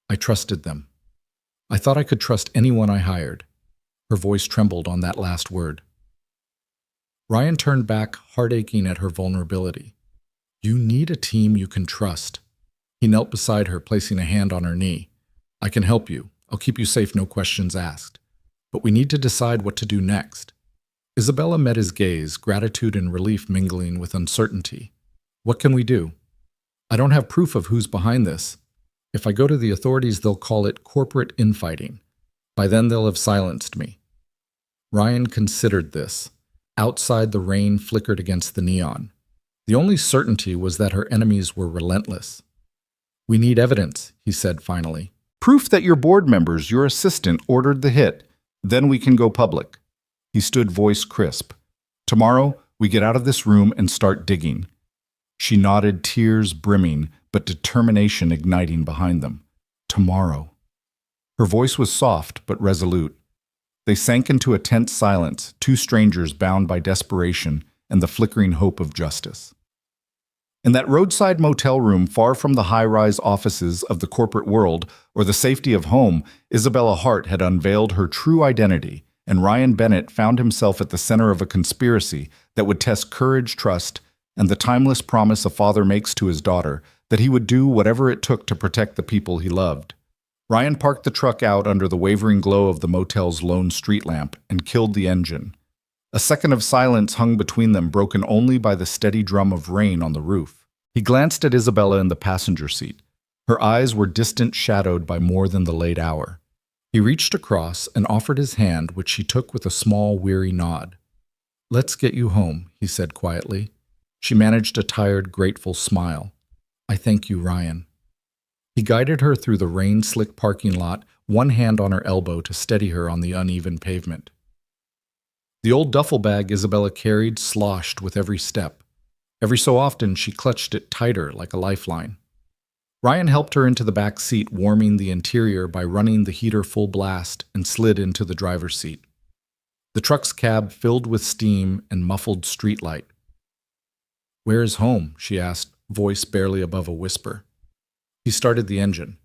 [SPEAKER 1] "I trusted them. I thought I could trust anyone I hired. Her voice trembled on that last word. Ryan turned back, heart aching at her vulnerability. You need a team you can trust. He knelt beside her, placing a hand on her knee. I can help you. I'll keep you safe, no questions asked. But we need to decide what to do next. Isabella met his gaze, gratitude and relief mingling with uncertainty. What can we do? I don't have proof of who's behind this. If I go to the authorities, they'll call it corporate infighting. By then, they'll have silenced me. Ryan considered this. Outside, the rain flickered against the neon. The only certainty was that her enemies were relentless. We need evidence, he said finally. Proof that your board members, your assistant, ordered the hit. Then we can go public. He stood, voice crisp. Tomorrow, we get out of this room and start digging. She nodded, tears brimming, but determination igniting behind them. Tomorrow. Her voice was soft but resolute. They sank into a tense silence, two strangers bound by desperation and the flickering hope of justice. In that roadside motel room far from the high-rise offices of the corporate world or the safety of home, Isabella Hart had unveiled her true identity, and Ryan Bennett found himself at the center of a conspiracy that would test courage, trust, and the timeless promise a father makes to his daughter that he would do whatever it took to protect the people he loved. Ryan parked the truck out under the wavering glow of the motel's lone street lamp and killed the engine. A second of silence hung between them, broken only by the steady drum of rain on the roof. He glanced at Isabella in the passenger seat. Her eyes were distant, shadowed by more than the late hour. He reached across and offered his hand, which she took with a small, weary nod. Let's get you home, he said quietly. She managed a tired, grateful smile. I thank you, Ryan. He guided her through the rain-slick parking lot, one hand on her elbow to steady her on the uneven pavement. The old duffel bag Isabella carried sloshed with every step. Every so often, she clutched it tighter like a lifeline. Ryan helped her into the back seat, warming the interior by running the heater full blast, and slid into the driver's seat. The truck's cab filled with steam and muffled streetlight. Where is home? She asked, voice barely above a whisper. He started the engine.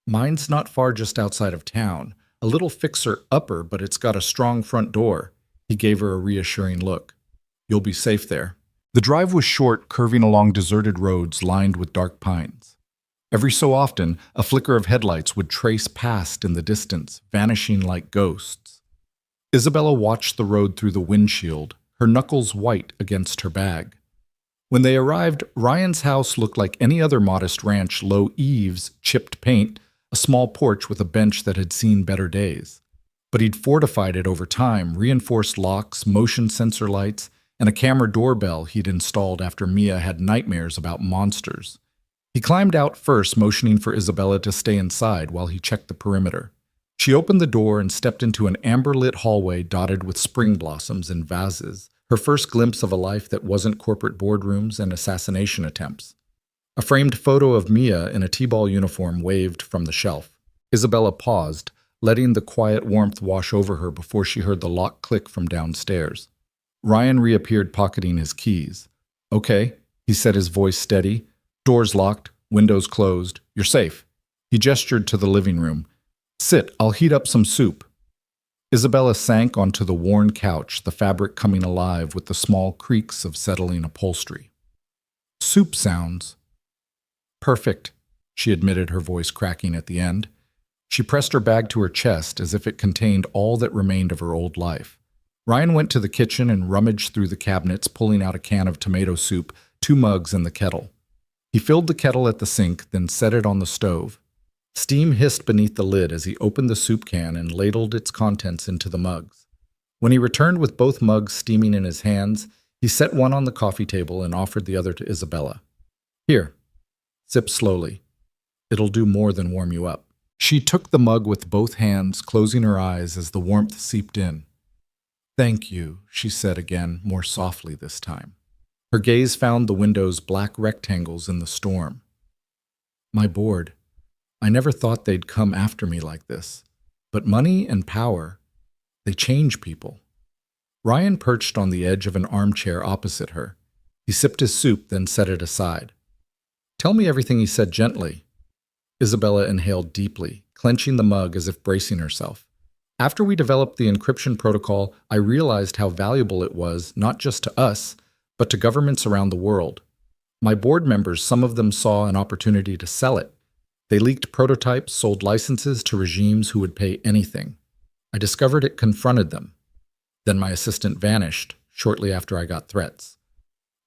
[SPEAKER 1] Mine's not far, just outside of town. A little fixer-upper, but it's got a strong front door. He gave her a reassuring look. You'll be safe there. The drive was short, curving along deserted roads lined with dark pines. Every so often, a flicker of headlights would trace past in the distance, vanishing like ghosts. Isabella watched the road through the windshield, her knuckles white against her bag. When they arrived, Ryan's house looked like any other modest ranch, low eaves, chipped paint, a small porch with a bench that had seen better days. But he'd fortified it over time, reinforced locks, motion sensor lights, and a camera doorbell he'd installed after Mia had nightmares about monsters. He climbed out first, motioning for Isabella to stay inside while he checked the perimeter. She opened the door and stepped into an amber-lit hallway dotted with spring blossoms in vases, her first glimpse of a life that wasn't corporate boardrooms and assassination attempts. A framed photo of Mia in a T-ball uniform waved from the shelf. Isabella paused, letting the quiet warmth wash over her before she heard the lock click from downstairs. Ryan reappeared, pocketing his keys. Okay, he said, his voice steady. Doors locked, windows closed. You're safe. He gestured to the living room. Sit, I'll heat up some soup. Isabella sank onto the worn couch, the fabric coming alive with the small creaks of settling upholstery. Soup sounds. Perfect, she admitted, her voice cracking at the end. She pressed her bag to her chest as if it contained all that remained of her old life. Ryan went to the kitchen and rummaged through the cabinets, pulling out a can of tomato soup, 2 mugs, and the kettle. He filled the kettle at the sink, then set it on the stove. Steam hissed beneath the lid as he opened the soup can and ladled its contents into the mugs. When he returned with both mugs steaming in his hands, he set one on the coffee table and offered the other to Isabella. Here, sip slowly. It'll do more than warm you up. She took the mug with both hands, closing her eyes as the warmth seeped in. Thank you, she said again, more softly this time. Her gaze found the window's black rectangles in the storm. My board. I never thought they'd come after me like this. But money and power, they change people. Ryan perched on the edge of an armchair opposite her. He sipped his soup, then set it aside. Tell me everything, he said gently. Isabella inhaled deeply, clenching the mug as if bracing herself. After we developed the encryption protocol, I realized how valuable it was, not just to us, but to governments around the world. My board members, some of them saw an opportunity to sell it. They leaked prototypes, sold licenses to regimes who would pay anything. I discovered it confronted them. Then my assistant vanished shortly after I got threats.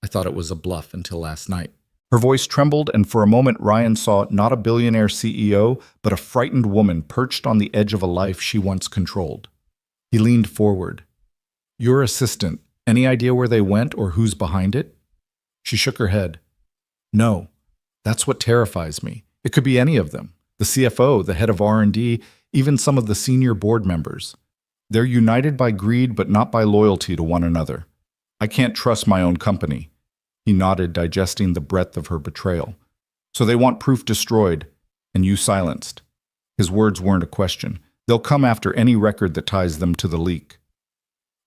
[SPEAKER 1] I thought it was a bluff until last night. Her voice trembled, and for a moment Ryan saw not a billionaire CEO, but a frightened woman perched on the edge of a life she once controlled. He leaned forward. Your assistant, any idea where they went or who's behind it? She shook her head. No, that's what terrifies me. It could be any of them. The CFO, the head of R&D, even some of the senior board members. They're united by greed but not by loyalty to one another. I can't trust my own company. He nodded, digesting the breadth of her betrayal. So they want proof destroyed, and you silenced. His words weren't a question. They'll come after any record that ties them to the leak.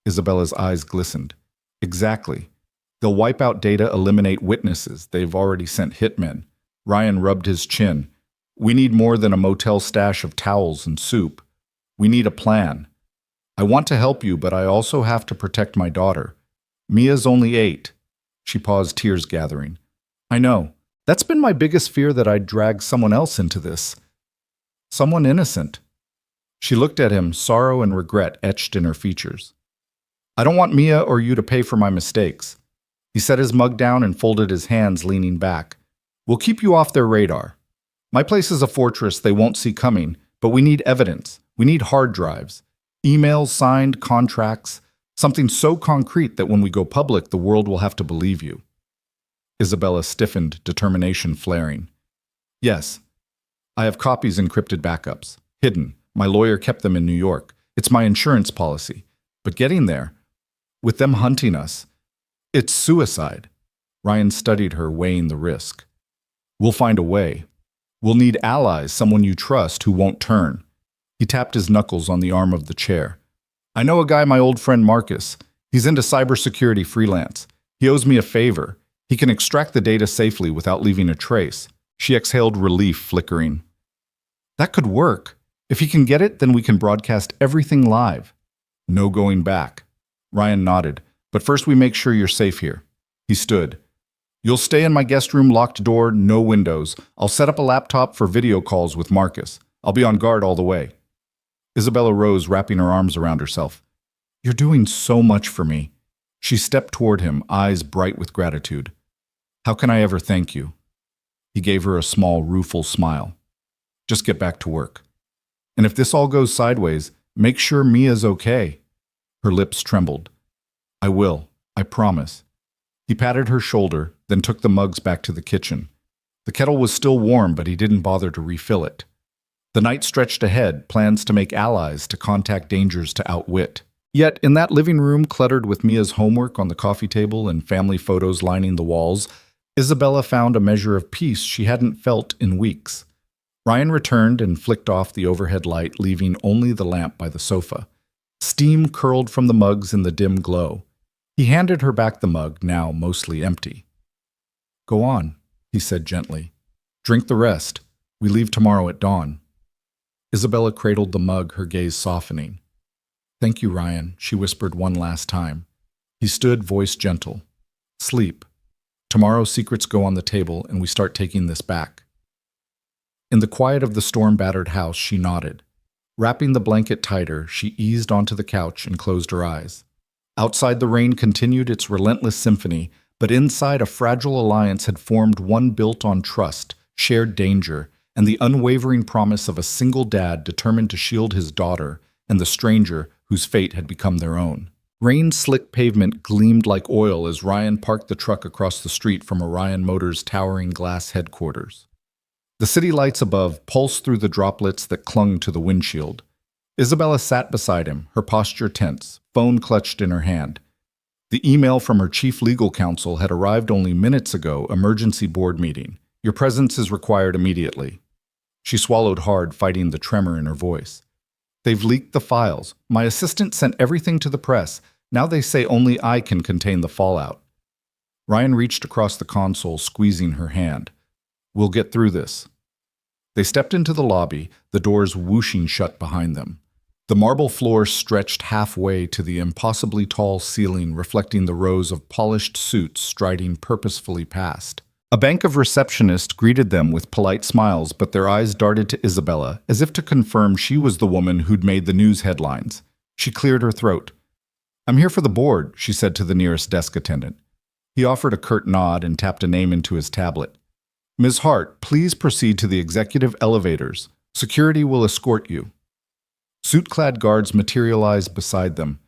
[SPEAKER 1] Isabella's eyes glistened. Exactly. They'll wipe out data, eliminate witnesses. They've already sent hitmen. Ryan rubbed his chin. We need more than a motel stash of towels and soup. We need a plan. I want to help you, but I also have to protect my daughter. Mia's only 8. She paused, tears gathering. I know. That's been my biggest fear, that I'd drag someone else into this. Someone innocent. She looked at him, sorrow and regret etched in her features. I don't want Mia or you to pay for my mistakes. He set his mug down and folded his hands, leaning back. We'll keep you off their radar. My place is a fortress they won't see coming, but we need evidence. We need hard drives. Emails, signed contracts. Something so concrete that when we go public, the world will have to believe you. Isabella stiffened, determination flaring. Yes, I have copies, encrypted backups. Hidden. My lawyer kept them in New York. It's my insurance policy. But getting there, with them hunting us, it's suicide. Ryan studied her, weighing the risk. We'll find a way. We'll need allies, someone you trust who won't turn. He tapped his knuckles on the arm of the chair. I know a guy, my old friend Marcus. He's into cybersecurity freelance. He owes me a favor. He can extract the data safely without leaving a trace. She exhaled, relief flickering. That could work. If he can get it, then we can broadcast everything live. No going back. Ryan nodded. But first we make sure you're safe here. He stood. You'll stay in my guest room, locked door, no windows. I'll set up a laptop for video calls with Marcus. I'll be on guard all the way. Isabella rose, wrapping her arms around herself. You're doing so much for me. She stepped toward him, eyes bright with gratitude. How can I ever thank you? He gave her a small, rueful smile. Just get back to work. And if this all goes sideways, make sure Mia's okay. Her lips trembled. I will, I promise. He patted her shoulder, then took the mugs back to the kitchen. The kettle was still warm, but he didn't bother to refill it. The night stretched ahead, plans to make allies, to contact dangers to outwit. Yet, in that living room cluttered with Mia's homework on the coffee table and family photos lining the walls, Isabella found a measure of peace she hadn't felt in weeks. Ryan returned and flicked off the overhead light, leaving only the lamp by the sofa. Steam curled from the mugs in the dim glow. He handed her back the mug, now mostly empty. Go on, he said gently. Drink the rest. We leave tomorrow at dawn. Isabella cradled the mug, her gaze softening. Thank you, Ryan, she whispered one last time. He stood, voice gentle. Sleep. Tomorrow secrets go on the table and we start taking this back. In the quiet of the storm-battered house, she nodded. Wrapping the blanket tighter, she eased onto the couch and closed her eyes. Outside, the rain continued its relentless symphony, but inside, a fragile alliance had formed, one built on trust, shared danger, and the unwavering promise of a single dad determined to shield his daughter and the stranger whose fate had become their own. Rain-slick pavement gleamed like oil as Ryan parked the truck across the street from Orion Motors' towering glass headquarters. The city lights above pulsed through the droplets that clung to the windshield. Isabella sat beside him, her posture tense, phone clutched in her hand. The email from her chief legal counsel had arrived only minutes ago, emergency board meeting. Your presence is required immediately. She swallowed hard, fighting the tremor in her voice. They've leaked the files. My assistant sent everything to the press. Now they say only I can contain the fallout. Ryan reached across the console, squeezing her hand. We'll get through this. They stepped into the lobby, the doors whooshing shut behind them. The marble floor stretched halfway to the impossibly tall ceiling, reflecting the rows of polished suits striding purposefully past. A bank of receptionists greeted them with polite smiles, but their eyes darted to Isabella, as if to confirm she was the woman who'd made the news headlines. She cleared her throat. "I'm here for the board," she said to the nearest desk attendant. He offered a curt nod and tapped a name into his tablet. "Ms. Hart, please proceed to the executive elevators. Security will escort you." Suit-clad guards materialized beside them,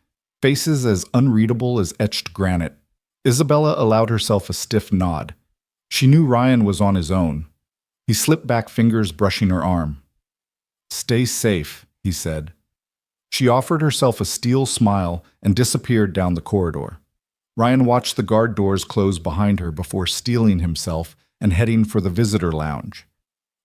[SPEAKER 1] faces as unreadable as etched granite. Isabella allowed herself a stiff nod. She knew Ryan was on his own. He slipped back, fingers brushing her arm. "Stay safe," he said. She offered herself a steel smile and disappeared down the corridor. Ryan watched the guard doors close behind her before steeling himself and heading for the visitor lounge.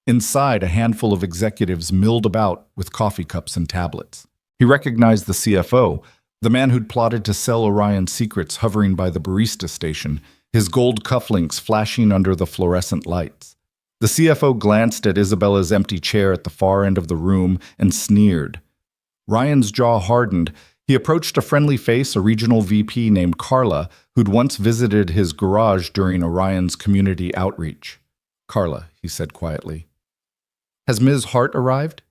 [SPEAKER 1] Inside, a handful of executives milled about with coffee cups and tablets. He recognized the CFO, the man who'd plotted to sell Orion's secrets, hovering by the barista station, his gold cufflinks flashing under the fluorescent lights. The CFO glanced at Isabella's empty chair at the far end of the room and sneered. Ryan's jaw hardened. He approached a friendly face, a regional VP named Carla, who'd once visited his garage during Orion's community outreach. "Carla," he said quietly. "Has Ms. Hart arrived?"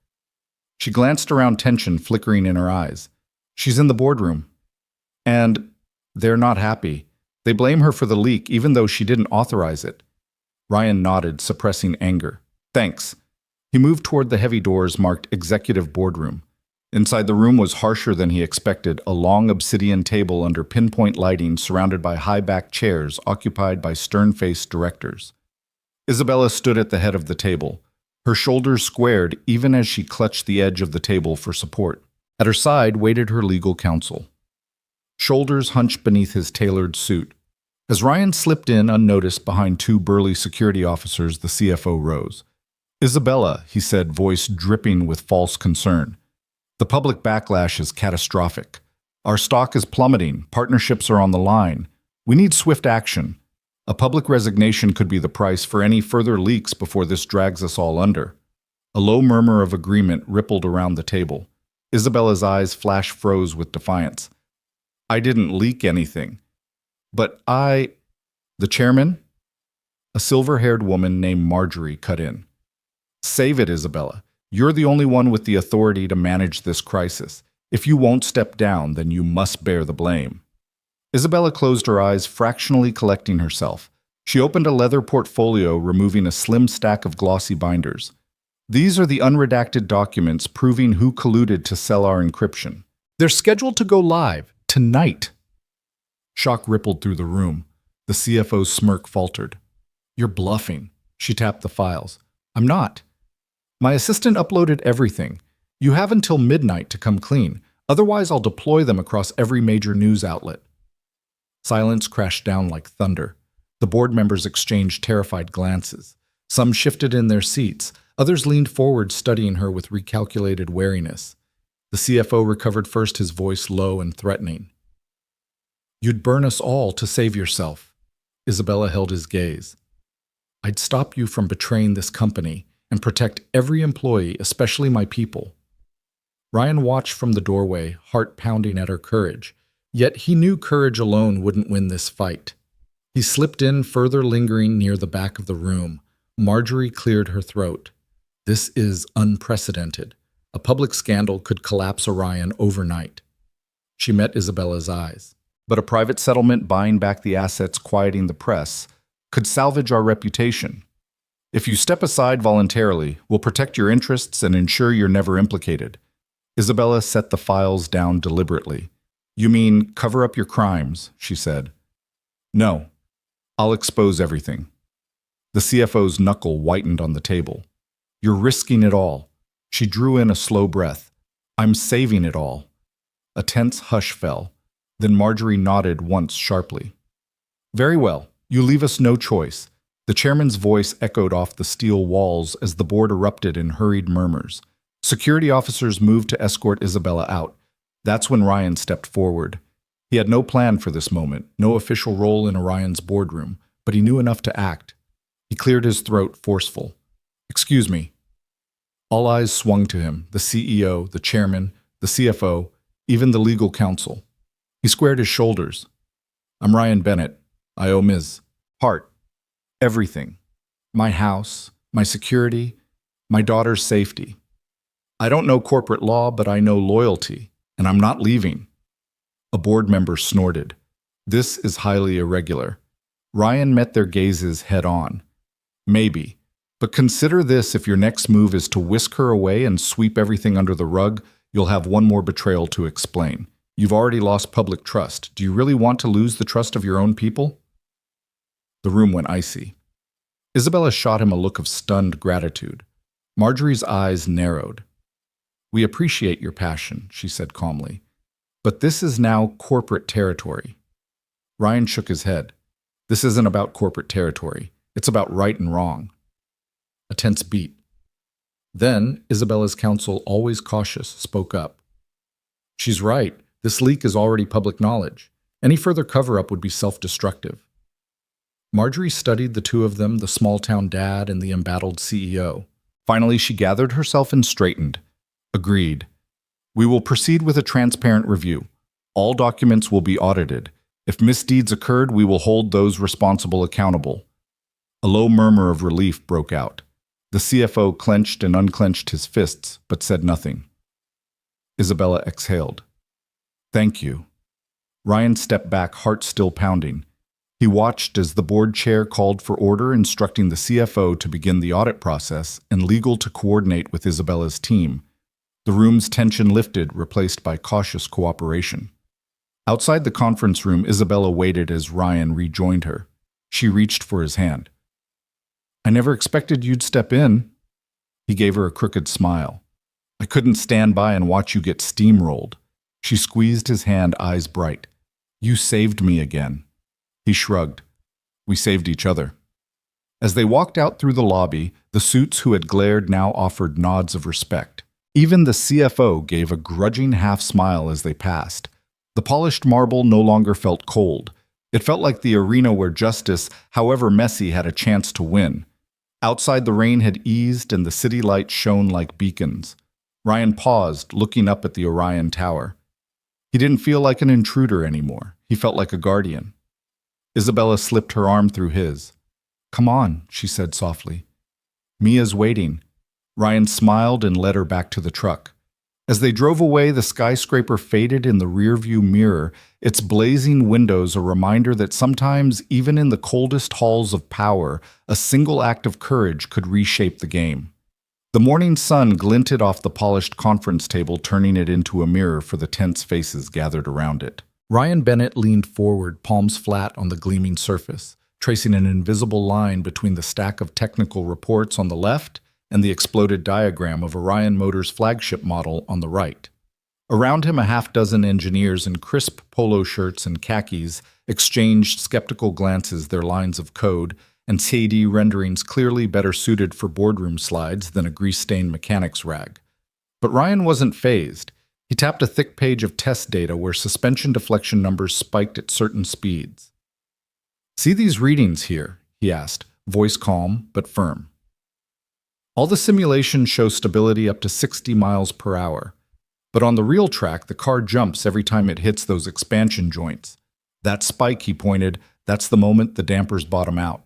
[SPEAKER 1] She glanced around, tension flickering in her eyes. "She's in the boardroom." "And they're not happy. They blame her for the leak, even though she didn't authorize it." Ryan nodded, suppressing anger. "Thanks." He moved toward the heavy doors marked Executive Boardroom. Inside, the room was harsher than he expected, a long obsidian table under pinpoint lighting surrounded by high-backed chairs occupied by stern-faced directors. Isabella stood at the head of the table, her shoulders squared even as she clutched the edge of the table for support. At her side waited her legal counsel, shoulders hunched beneath his tailored suit. As Ryan slipped in unnoticed behind two burly security officers, the CFO rose. "Isabella," he said, voice dripping with false concern. "The public backlash is catastrophic. Our stock is plummeting. Partnerships are on the line. We need swift action. A public resignation could be the price for any further leaks before this drags us all under." A low murmur of agreement rippled around the table. Isabella's eyes froze with defiance. "I didn't leak anything." "But the chairman?" A silver-haired woman named Marjorie cut in. "Save it, Isabella. You're the only one with the authority to manage this crisis. If you won't step down, then you must bear the blame." Isabella closed her eyes, fractionally collecting herself. She opened a leather portfolio, removing a slim stack of glossy binders. "These are the unredacted documents proving who colluded to sell our encryption. They're scheduled to go live tonight." Shock rippled through the room. The CFO's smirk faltered. "You're bluffing." She tapped the files. "I'm not. My assistant uploaded everything. You have until midnight to come clean. Otherwise, I'll deploy them across every major news outlet." Silence crashed down like thunder. The board members exchanged terrified glances. Some shifted in their seats. Others leaned forward, studying her with recalculated wariness. The CFO recovered first, his voice low and threatening. "You'd burn us all to save yourself." Isabella held his gaze. "I'd stop you from betraying this company and protect every employee, especially my people." Ryan watched from the doorway, heart pounding at her courage. Yet he knew courage alone wouldn't win this fight. He slipped in, further lingering near the back of the room. Marjorie cleared her throat. "This is unprecedented. A public scandal could collapse Orion overnight." She met Isabella's eyes. "But a private settlement buying back the assets, quieting the press, could salvage our reputation. If you step aside voluntarily, we'll protect your interests and ensure you're never implicated." Isabella set the files down deliberately. "You mean cover up your crimes," she said. "No. I'll expose everything." The CFO's knuckle whitened on the table. "You're risking it all." She drew in a slow breath. "I'm saving it all." A tense hush fell. Then Marjorie nodded once sharply. "Very well. You leave us no choice." The chairman's voice echoed off the steel walls as the board erupted in hurried murmurs. Security officers moved to escort Isabella out. That's when Ryan stepped forward. He had no plan for this moment, no official role in Orion's boardroom, but he knew enough to act. He cleared his throat, forceful. "Excuse me." All eyes swung to him, the CEO, the chairman, the CFO, even the legal counsel. He squared his shoulders. I'm Ryan Bennett. I owe Ms. Hart everything. My house, my security, my daughter's safety. I don't know corporate law, but I know loyalty, and I'm not leaving. A board member snorted. This is highly irregular. Ryan met their gazes head on. Maybe. But consider this: if your next move is to whisk her away and sweep everything under the rug, you'll have one more betrayal to explain. You've already lost public trust. Do you really want to lose the trust of your own people? The room went icy. Isabella shot him a look of stunned gratitude. Marjorie's eyes narrowed. We appreciate your passion, she said calmly. But this is now corporate territory. Ryan shook his head. This isn't about corporate territory. It's about right and wrong. A tense beat. Then, Isabella's counsel, always cautious, spoke up. She's right. This leak is already public knowledge. Any further cover-up would be self-destructive. Marjorie studied the two of them, the small-town dad and the embattled CEO. Finally, she gathered herself and straightened. Agreed. We will proceed with a transparent review. All documents will be audited. If misdeeds occurred, we will hold those responsible accountable. A low murmur of relief broke out. The CFO clenched and unclenched his fists, but said nothing. Isabella exhaled. Thank you. Ryan stepped back, heart still pounding. He watched as the board chair called for order, instructing the CFO to begin the audit process and legal to coordinate with Isabella's team. The room's tension lifted, replaced by cautious cooperation. Outside the conference room, Isabella waited as Ryan rejoined her. She reached for his hand. I never expected you'd step in. He gave her a crooked smile. I couldn't stand by and watch you get steamrolled. She squeezed his hand, eyes bright. You saved me again. He shrugged. We saved each other. As they walked out through the lobby, the suits who had glared now offered nods of respect. Even the CFO gave a grudging half-smile as they passed. The polished marble no longer felt cold. It felt like the arena where justice, however messy, had a chance to win. Outside, the rain had eased and the city lights shone like beacons. Ryan paused, looking up at the Orion Tower. He didn't feel like an intruder anymore. He felt like a guardian. Isabella slipped her arm through his. Come on, she said softly. Mia's waiting. Ryan smiled and led her back to the truck. As they drove away, the skyscraper faded in the rearview mirror, its blazing windows a reminder that sometimes, even in the coldest halls of power, a single act of courage could reshape the game. The morning sun glinted off the polished conference table, turning it into a mirror for the tense faces gathered around it. Ryan Bennett leaned forward, palms flat on the gleaming surface, tracing an invisible line between the stack of technical reports on the left and the exploded diagram of Orion Motors' flagship model on the right. Around him, a half-dozen engineers in crisp polo shirts and khakis exchanged skeptical glances, their lines of code and 3D renderings clearly better suited for boardroom slides than a grease-stained mechanic's rag. But Ryan wasn't fazed. He tapped a thick page of test data where suspension deflection numbers spiked at certain speeds. See these readings here? He asked, voice calm but firm. All the simulations show stability up to 60 miles per hour. But on the real track, the car jumps every time it hits those expansion joints. That spike, he pointed, that's the moment the dampers bottom out.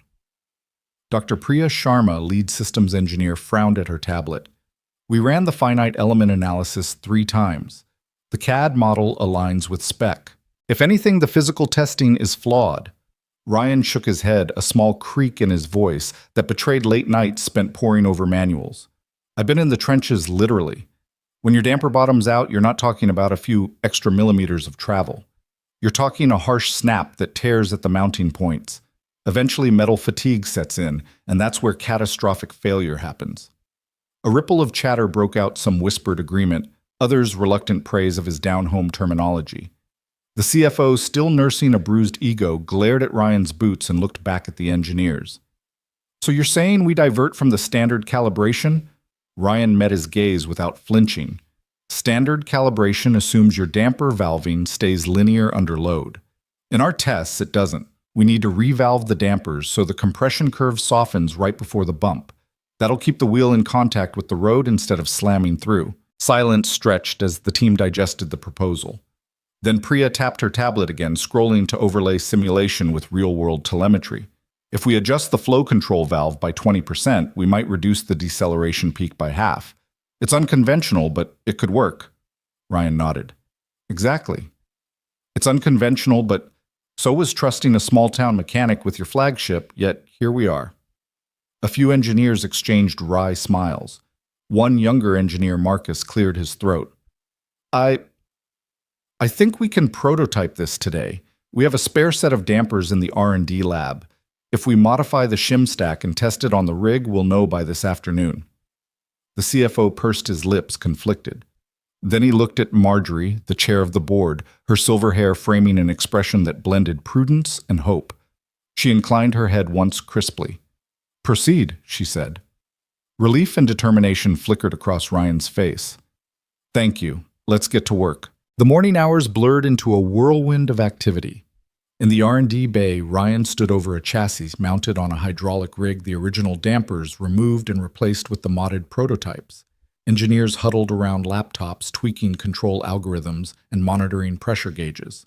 [SPEAKER 1] Dr. Priya Sharma, lead systems engineer, frowned at her tablet. We ran the finite element analysis 3 times. The CAD model aligns with spec. If anything, the physical testing is flawed. Ryan shook his head, a small creak in his voice that betrayed late nights spent poring over manuals. I've been in the trenches literally. When your damper bottoms out, you're not talking about a few extra millimeters of travel. You're talking a harsh snap that tears at the mounting points. Eventually, metal fatigue sets in, and that's where catastrophic failure happens. A ripple of chatter broke out, some whispered agreement, others reluctant praise of his down-home terminology. The CFO, still nursing a bruised ego, glared at Ryan's boots and looked back at the engineers. So you're saying we divert from the standard calibration? Ryan met his gaze without flinching. Standard calibration assumes your damper valving stays linear under load. In our tests, it doesn't. We need to revalve the dampers so the compression curve softens right before the bump. That'll keep the wheel in contact with the road instead of slamming through. Silence stretched as the team digested the proposal. Then Priya tapped her tablet again, scrolling to overlay simulation with real-world telemetry. If we adjust the flow control valve by 20%, we might reduce the deceleration peak by half. It's unconventional, but it could work. Ryan nodded. Exactly. It's unconventional, but so was trusting a small-town mechanic with your flagship, yet here we are. A few engineers exchanged wry smiles. One younger engineer, Marcus, cleared his throat. I think we can prototype this today. We have a spare set of dampers in the R&D lab. If we modify the shim stack and test it on the rig, we'll know by this afternoon. The CFO pursed his lips, conflicted. Then he looked at Marjorie, the chair of the board, her silver hair framing an expression that blended prudence and hope. She inclined her head once crisply. Proceed, she said. Relief and determination flickered across Ryan's face. Thank you. Let's get to work. The morning hours blurred into a whirlwind of activity. In the R&D bay, Ryan stood over a chassis mounted on a hydraulic rig, the original dampers removed and replaced with the modded prototypes. Engineers huddled around laptops, tweaking control algorithms and monitoring pressure gauges.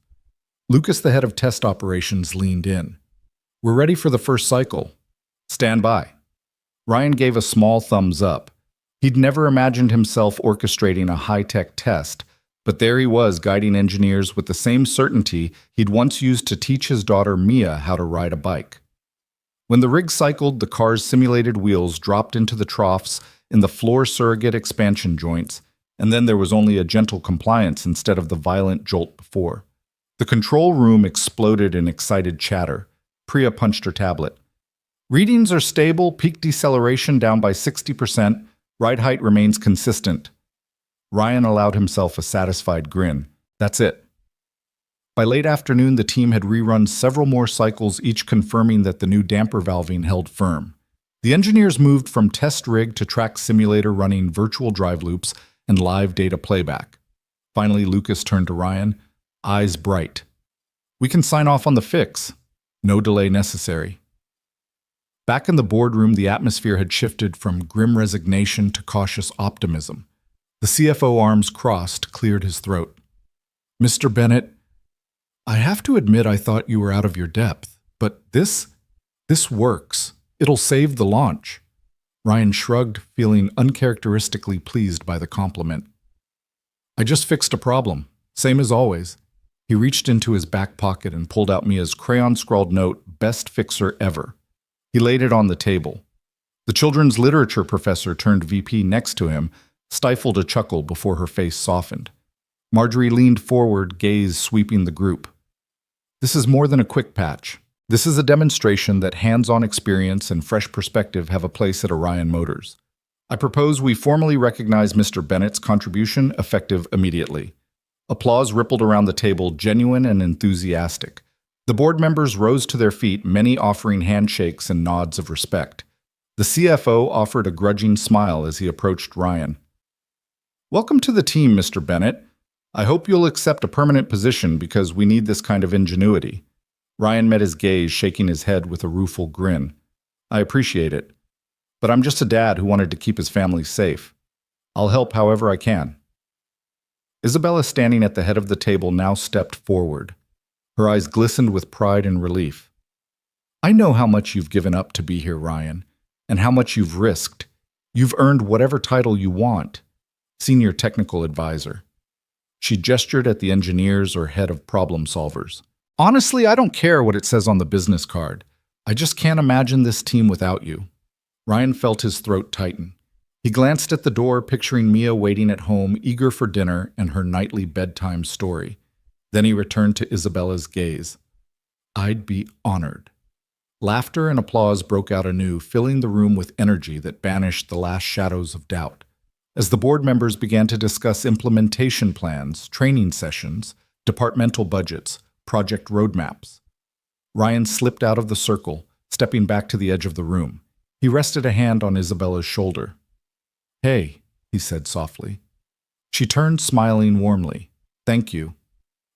[SPEAKER 1] Lucas, the head of test operations, leaned in. We're ready for the first cycle. Stand by. Ryan gave a small thumbs up. He'd never imagined himself orchestrating a high-tech test, but there he was, guiding engineers with the same certainty he'd once used to teach his daughter Mia how to ride a bike. When the rig cycled, the car's simulated wheels dropped into the troughs in the floor surrogate expansion joints, and then there was only a gentle compliance instead of the violent jolt before. The control room exploded in excited chatter. Priya punched her tablet. Readings are stable, peak deceleration down by 60%, ride height remains consistent. Ryan allowed himself a satisfied grin. That's it. By late afternoon, the team had rerun several more cycles, each confirming that the new damper valving held firm. The engineers moved from test rig to track simulator, running virtual drive loops and live data playback. Finally, Lucas turned to Ryan, eyes bright. We can sign off on the fix. No delay necessary. Back in the boardroom, the atmosphere had shifted from grim resignation to cautious optimism. The CFO, arms crossed, cleared his throat. Mr. Bennett, I have to admit I thought you were out of your depth, but this works. It'll save the launch. Ryan shrugged, feeling uncharacteristically pleased by the compliment. I just fixed a problem, same as always. He reached into his back pocket and pulled out Mia's crayon-scrawled note, best fixer ever. He laid it on the table. The children's literature professor turned VP next to him, stifled a chuckle before her face softened. Marjorie leaned forward, gaze sweeping the group. This is more than a quick patch. This is a demonstration that hands-on experience and fresh perspective have a place at Orion Motors. I propose we formally recognize Mr. Bennett's contribution, effective immediately. Applause rippled around the table, genuine and enthusiastic. The board members rose to their feet, many offering handshakes and nods of respect. The CFO offered a grudging smile as he approached Ryan. Welcome to the team, Mr. Bennett. I hope you'll accept a permanent position because we need this kind of ingenuity. Ryan met his gaze, shaking his head with a rueful grin. I appreciate it, but I'm just a dad who wanted to keep his family safe. I'll help however I can. Isabella, standing at the head of the table, now stepped forward. Her eyes glistened with pride and relief. I know how much you've given up to be here, Ryan, and how much you've risked. You've earned whatever title you want. Senior Technical Advisor. She gestured at the engineers or head of problem solvers. Honestly, I don't care what it says on the business card. I just can't imagine this team without you. Ryan felt his throat tighten. He glanced at the door, picturing Mia waiting at home, eager for dinner and her nightly bedtime story. Then he returned to Isabella's gaze. I'd be honored. Laughter and applause broke out anew, filling the room with energy that banished the last shadows of doubt. As the board members began to discuss implementation plans, training sessions, departmental budgets, project roadmaps, Ryan slipped out of the circle, stepping back to the edge of the room. He rested a hand on Isabella's shoulder. Hey, he said softly. She turned, smiling warmly. Thank you.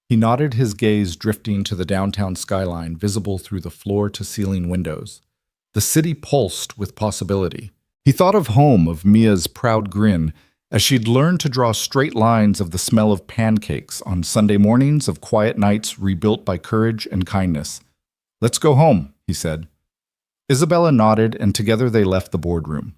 [SPEAKER 1] He nodded, his gaze drifting to the downtown skyline visible through the floor-to-ceiling windows. The city pulsed with possibility. He thought of home, of Mia's proud grin, as she'd learned to draw straight lines of the smell of pancakes on Sunday mornings of quiet nights rebuilt by courage and kindness. "Let's go home," he said. Isabella nodded, and together they left the boardroom.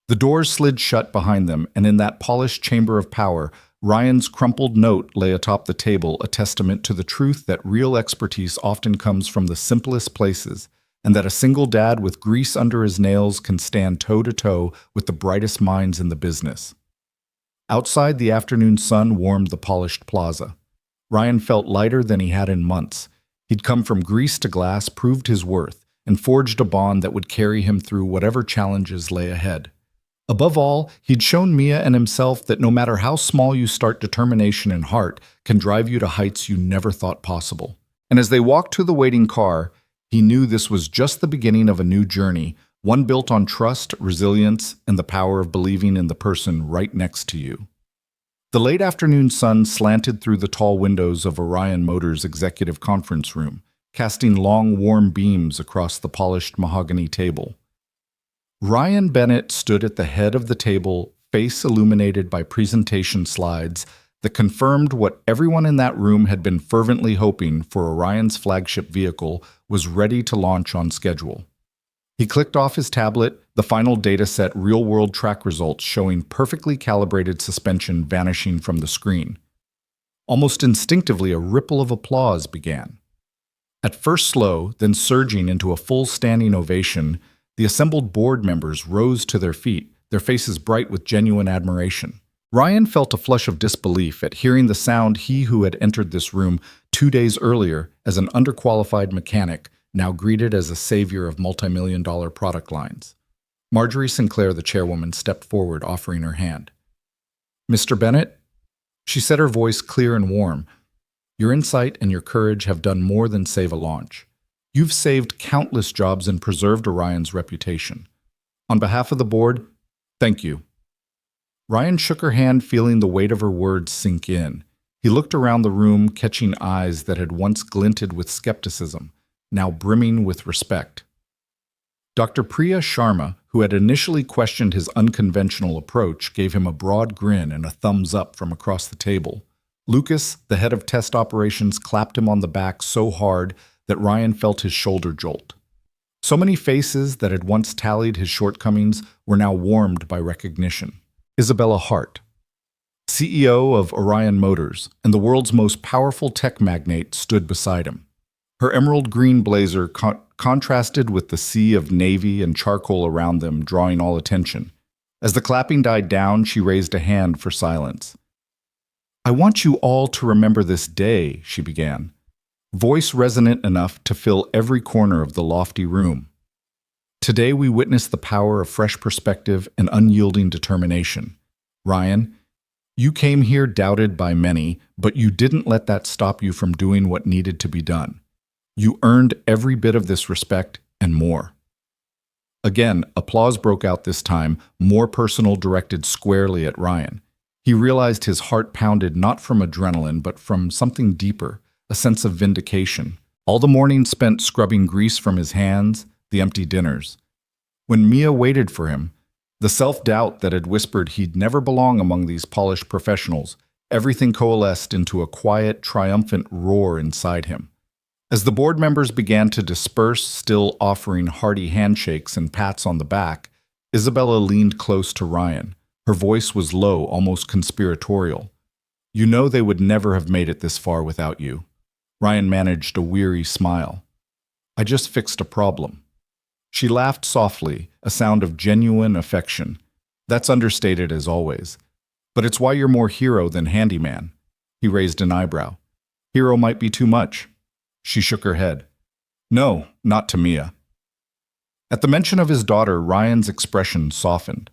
[SPEAKER 1] The doors slid shut behind them, and in that polished chamber of power, Ryan's crumpled note lay atop the table, a testament to the truth that real expertise often comes from the simplest places, and that a single dad with grease under his nails can stand toe-to-toe with the brightest minds in the business. Outside, the afternoon sun warmed the polished plaza. Ryan felt lighter than he had in months. He'd come from grease to glass, proved his worth, and forged a bond that would carry him through whatever challenges lay ahead. Above all, he'd shown Mia and himself that no matter how small you start, determination and heart can drive you to heights you never thought possible. And as they walked to the waiting car, he knew this was just the beginning of a new journey, one built on trust, resilience, and the power of believing in the person right next to you. The late afternoon sun slanted through the tall windows of Orion Motors' executive conference room, casting long, warm beams across the polished mahogany table. Ryan Bennett stood at the head of the table, face illuminated by presentation slides that confirmed what everyone in that room had been fervently hoping for. Orion's flagship vehicle was ready to launch on schedule. He clicked off his tablet, the final dataset real-world track results showing perfectly calibrated suspension vanishing from the screen. Almost instinctively, a ripple of applause began. At first slow, then surging into a full standing ovation, the assembled board members rose to their feet, their faces bright with genuine admiration. Ryan felt a flush of disbelief at hearing the sound he who had entered this room 2 days earlier as an underqualified mechanic, now greeted as a savior of multi-million-dollar product lines. Marjorie Sinclair, the chairwoman, stepped forward, offering her hand. "Mr. Bennett," she said, her voice clear and warm, "your insight and your courage have done more than save a launch. You've saved countless jobs and preserved Orion's reputation. On behalf of the board, thank you." Ryan shook her hand, feeling the weight of her words sink in. He looked around the room, catching eyes that had once glinted with skepticism, now brimming with respect. Dr. Priya Sharma, who had initially questioned his unconventional approach, gave him a broad grin and a thumbs up from across the table. Lucas, the head of test operations, clapped him on the back so hard that Ryan felt his shoulder jolt. So many faces that had once tallied his shortcomings were now warmed by recognition. Isabella Hart, CEO of Orion Motors and the world's most powerful tech magnate, stood beside him. Her emerald green blazer contrasted with the sea of navy and charcoal around them, drawing all attention. As the clapping died down, she raised a hand for silence. "I want you all to remember this day," she began, voice resonant enough to fill every corner of the lofty room. "Today we witness the power of fresh perspective and unyielding determination. Ryan, you came here doubted by many, but you didn't let that stop you from doing what needed to be done. You earned every bit of this respect and more." Again, applause broke out, this time more personal, directed squarely at Ryan. He realized his heart pounded not from adrenaline, but from something deeper, a sense of vindication. All the morning spent scrubbing grease from his hands, the empty dinners. When Mia waited for him, the self-doubt that had whispered he'd never belong among these polished professionals, everything coalesced into a quiet, triumphant roar inside him. As the board members began to disperse, still offering hearty handshakes and pats on the back, Isabella leaned close to Ryan. Her voice was low, almost conspiratorial. "You know they would never have made it this far without you." Ryan managed a weary smile. "I just fixed a problem." She laughed softly, a sound of genuine affection. "That's understated as always. But it's why you're more hero than handyman." He raised an eyebrow. "Hero might be too much." She shook her head. "No, not to Mia." At the mention of his daughter, Ryan's expression softened.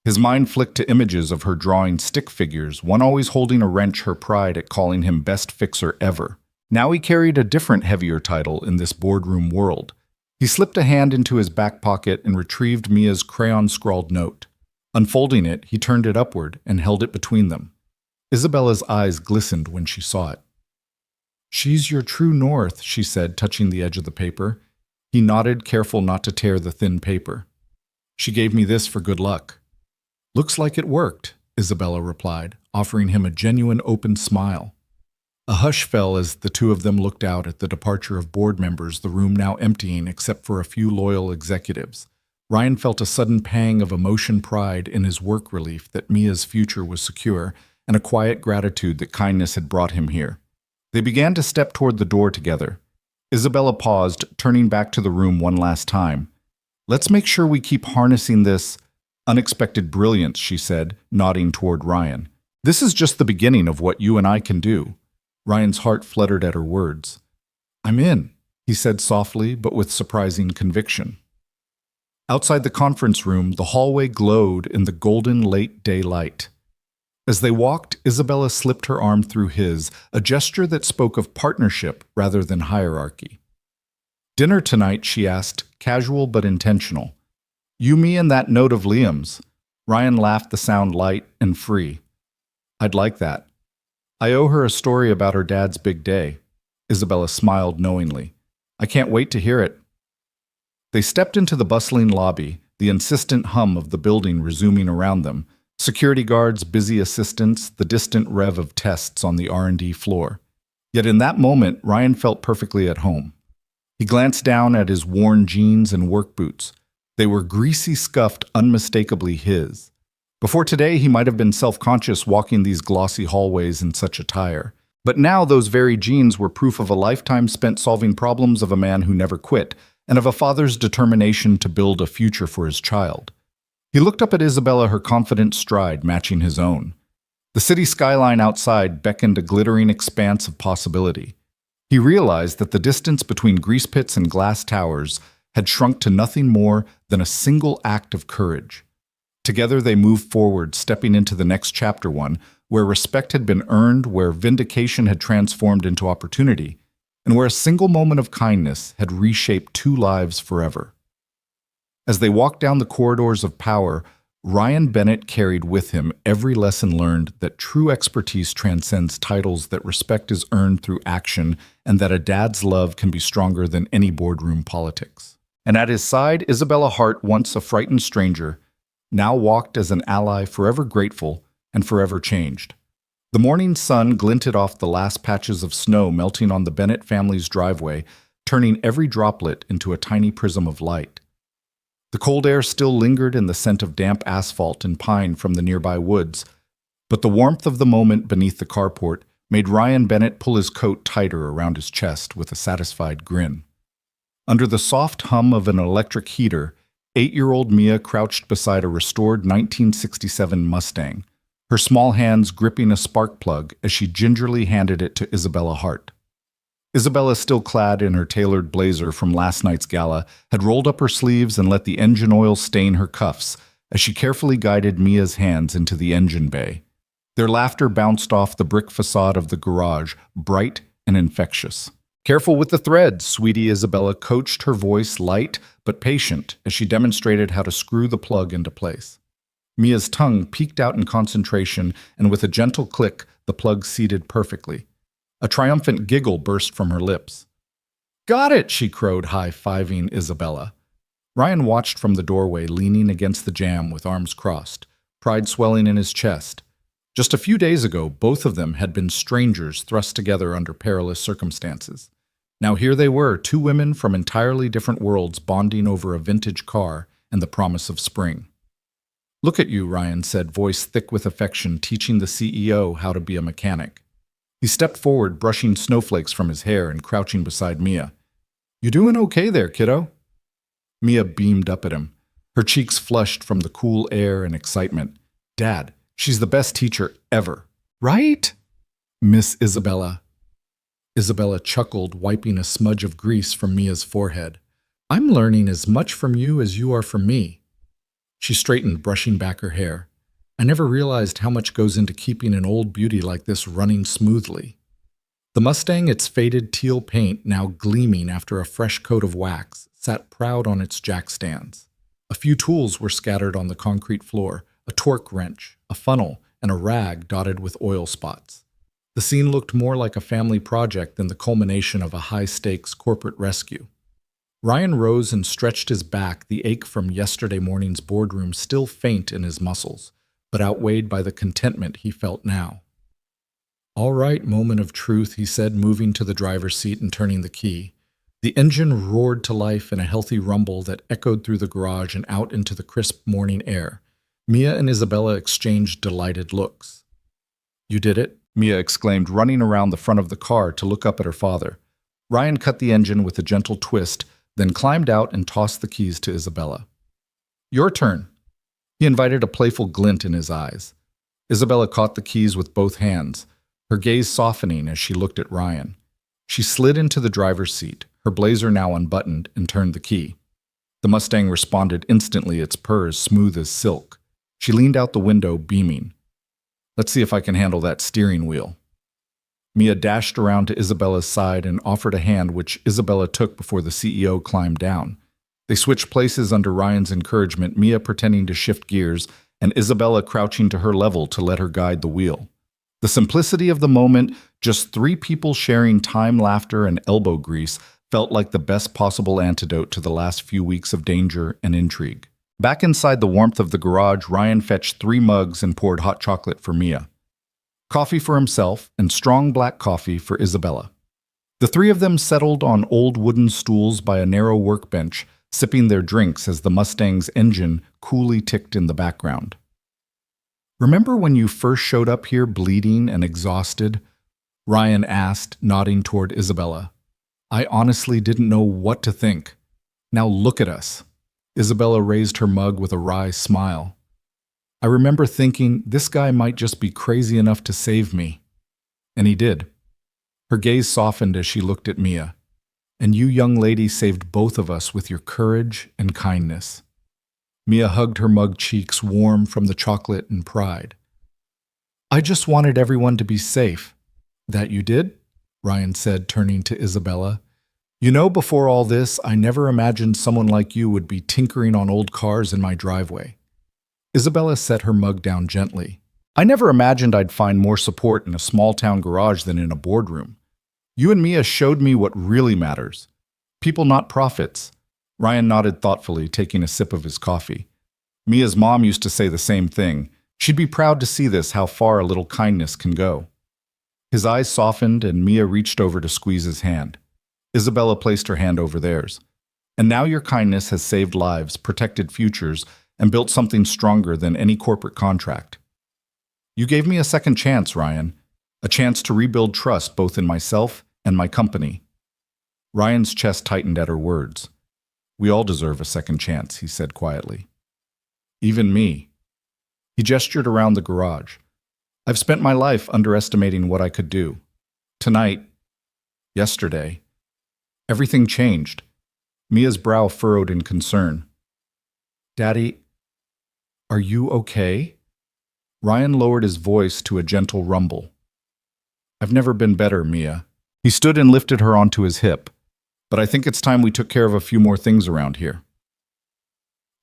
[SPEAKER 1] His mind flicked to images of her drawing stick figures, one always holding a wrench, her pride at calling him best fixer ever. Now he carried a different, heavier title in this boardroom world. He slipped a hand into his back pocket and retrieved Mia's crayon-scrawled note. Unfolding it, he turned it upward and held it between them. Isabella's eyes glistened when she saw it. "She's your true north," she said, touching the edge of the paper. He nodded, careful not to tear the thin paper. "She gave me this for good luck." "Looks like it worked." Isabella replied, offering him a genuine open smile. A hush fell as the two of them looked out at the departure of board members, the room now emptying except for a few loyal executives. Ryan felt a sudden pang of emotion, pride in his work relief that Mia's future was secure, and a quiet gratitude that kindness had brought him here. They began to step toward the door together. Isabella paused, turning back to the room one last time. "Let's make sure we keep harnessing this unexpected brilliance," she said, nodding toward Ryan. "This is just the beginning of what you and I can do." Ryan's heart fluttered at her words. "I'm in," he said softly, but with surprising conviction. Outside the conference room, the hallway glowed in the golden late daylight. As they walked, Isabella slipped her arm through his, a gesture that spoke of partnership rather than hierarchy. "Dinner tonight," she asked, casual but intentional. "You, me, and that note of Liam's." Ryan laughed, the sound light and free. "I'd like that. I owe her a story about her dad's big day." Isabella smiled knowingly. "I can't wait to hear it." They stepped into the bustling lobby, the insistent hum of the building resuming around them, security guards, busy assistants, the distant rev of tests on the R&D floor. Yet in that moment, Ryan felt perfectly at home. He glanced down at his worn jeans and work boots. They were greasy, scuffed, unmistakably his. Before today, he might have been self-conscious walking these glossy hallways in such attire. But now those very jeans were proof of a lifetime spent solving problems, of a man who never quit, and of a father's determination to build a future for his child. He looked up at Isabella, her confident stride matching his own. The city skyline outside beckoned a glittering expanse of possibility. He realized that the distance between grease pits and glass towers had shrunk to nothing more than a single act of courage. Together they moved forward, stepping into the next chapter, one where respect had been earned, where vindication had transformed into opportunity, and where a single moment of kindness had reshaped two lives forever. As they walked down the corridors of power, Ryan Bennett carried with him every lesson learned that true expertise transcends titles, that respect is earned through action, and that a dad's love can be stronger than any boardroom politics. And at his side, Isabella Hart, once a frightened stranger, now walked as an ally, forever grateful and forever changed. The morning sun glinted off the last patches of snow melting on the Bennett family's driveway, turning every droplet into a tiny prism of light. The cold air still lingered in the scent of damp asphalt and pine from the nearby woods, but the warmth of the moment beneath the carport made Ryan Bennett pull his coat tighter around his chest with a satisfied grin. Under the soft hum of an electric heater, 8-year-old Mia crouched beside a restored 1967 Mustang, her small hands gripping a spark plug as she gingerly handed it to Isabella Hart. Isabella, still clad in her tailored blazer from last night's gala, had rolled up her sleeves and let the engine oil stain her cuffs as she carefully guided Mia's hands into the engine bay. Their laughter bounced off the brick facade of the garage, bright and infectious. "Careful with the threads, sweetie," Isabella coached, her voice light but patient as she demonstrated how to screw the plug into place. Mia's tongue peeked out in concentration, and with a gentle click, the plug seated perfectly. A triumphant giggle burst from her lips. "Got it!" she crowed, high-fiving Isabella. Ryan watched from the doorway, leaning against the jamb with arms crossed, pride swelling in his chest. Just a few days ago, both of them had been strangers thrust together under perilous circumstances. Now here they were, two women from entirely different worlds bonding over a vintage car and the promise of spring. "Look at you," Ryan said, voice thick with affection, teaching the CEO how to be a mechanic. He stepped forward, brushing snowflakes from his hair and crouching beside Mia. "You doing okay there, kiddo?" Mia beamed up at him, her cheeks flushed from the cool air and excitement. "Dad, she's the best teacher ever." "Right, Miss Isabella?" Isabella chuckled, wiping a smudge of grease from Mia's forehead. "I'm learning as much from you as you are from me." She straightened, brushing back her hair. "I never realized how much goes into keeping an old beauty like this running smoothly." The Mustang, its faded teal paint now gleaming after a fresh coat of wax, sat proud on its jack stands. A few tools were scattered on the concrete floor, a torque wrench, a funnel, and a rag dotted with oil spots. The scene looked more like a family project than the culmination of a high-stakes corporate rescue. Ryan rose and stretched his back, the ache from yesterday morning's boardroom still faint in his muscles. but outweighed by the contentment he felt now. "All right, moment of truth," he said, moving to the driver's seat and turning the key. The engine roared to life in a healthy rumble that echoed through the garage and out into the crisp morning air. Mia and Isabella exchanged delighted looks. "You did it?" Mia exclaimed, running around the front of the car to look up at her father. Ryan cut the engine with a gentle twist, then climbed out and tossed the keys to Isabella. "Your turn." He invited a playful glint in his eyes. Isabella caught the keys with both hands, her gaze softening as she looked at Ryan. She slid into the driver's seat, her blazer now unbuttoned, and turned the key. The Mustang responded instantly, its purrs smooth as silk. She leaned out the window, beaming. "Let's see if I can handle that steering wheel." Mia dashed around to Isabella's side and offered a hand, which Isabella took before the CEO climbed down. They switched places under Ryan's encouragement, Mia pretending to shift gears and Isabella crouching to her level to let her guide the wheel. The simplicity of the moment, just three people sharing time, laughter, and elbow grease, felt like the best possible antidote to the last few weeks of danger and intrigue. Back inside the warmth of the garage, Ryan fetched 3 mugs and poured hot chocolate for Mia. Coffee for himself and strong black coffee for Isabella. The 3 of them settled on old wooden stools by a narrow workbench, sipping their drinks as the Mustang's engine coolly ticked in the background. "Remember when you first showed up here bleeding and exhausted?" Ryan asked, nodding toward Isabella. "I honestly didn't know what to think. Now look at us." Isabella raised her mug with a wry smile. "I remember thinking, this guy might just be crazy enough to save me." And he did. Her gaze softened as she looked at Mia. "And you young ladies saved both of us with your courage and kindness." Mia hugged her mug cheeks warm from the chocolate and pride. "I just wanted everyone to be safe." "That you did?" Ryan said, turning to Isabella. "You know, before all this, I never imagined someone like you would be tinkering on old cars in my driveway." Isabella set her mug down gently. "I never imagined I'd find more support in a small-town garage than in a boardroom. You and Mia showed me what really matters. People, not profits." Ryan nodded thoughtfully, taking a sip of his coffee. Mia's mom used to say the same thing. She'd be proud to see this, how far a little kindness can go. His eyes softened, and Mia reached over to squeeze his hand. Isabella placed her hand over theirs. "And now your kindness has saved lives, protected futures, and built something stronger than any corporate contract. You gave me a second chance, Ryan, a chance to rebuild trust both in myself and my company." Ryan's chest tightened at her words. "We all deserve a second chance," he said quietly. "Even me." He gestured around the garage. "I've spent my life underestimating what I could do. Tonight, yesterday, everything changed." Mia's brow furrowed in concern. "Daddy, are you okay?" Ryan lowered his voice to a gentle rumble. "I've never been better, Mia." He stood and lifted her onto his hip. "But I think it's time we took care of a few more things around here."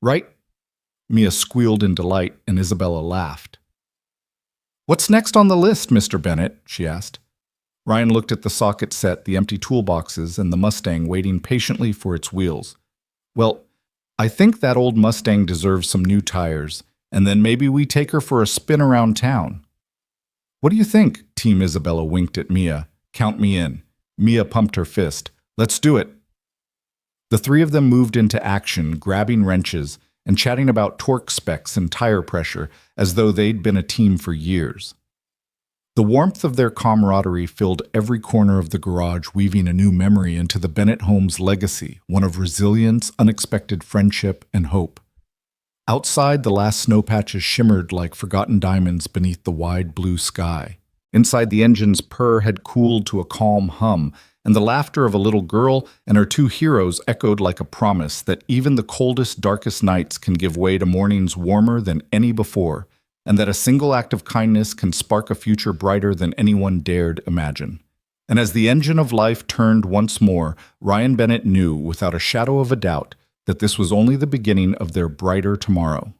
[SPEAKER 1] "Right?" Mia squealed in delight, and Isabella laughed. "What's next on the list, Mr. Bennett?" she asked. Ryan looked at the socket set, the empty toolboxes, and the Mustang waiting patiently for its wheels. "Well, I think that old Mustang deserves some new tires, and then maybe we take her for a spin around town." "What do you think?" Team Isabella winked at Mia. "Count me in." Mia pumped her fist. "Let's do it." The 3 of them moved into action, grabbing wrenches and chatting about torque specs and tire pressure as though they'd been a team for years. The warmth of their camaraderie filled every corner of the garage, weaving a new memory into the Bennett home's legacy, one of resilience, unexpected friendship, and hope. Outside, the last snow patches shimmered like forgotten diamonds beneath the wide blue sky. Inside, the engine's purr had cooled to a calm hum, and the laughter of a little girl and her 2 heroes echoed like a promise that even the coldest, darkest nights can give way to mornings warmer than any before, and that a single act of kindness can spark a future brighter than anyone dared imagine. And as the engine of life turned once more, Ryan Bennett knew, without a shadow of a doubt, that this was only the beginning of their brighter tomorrow.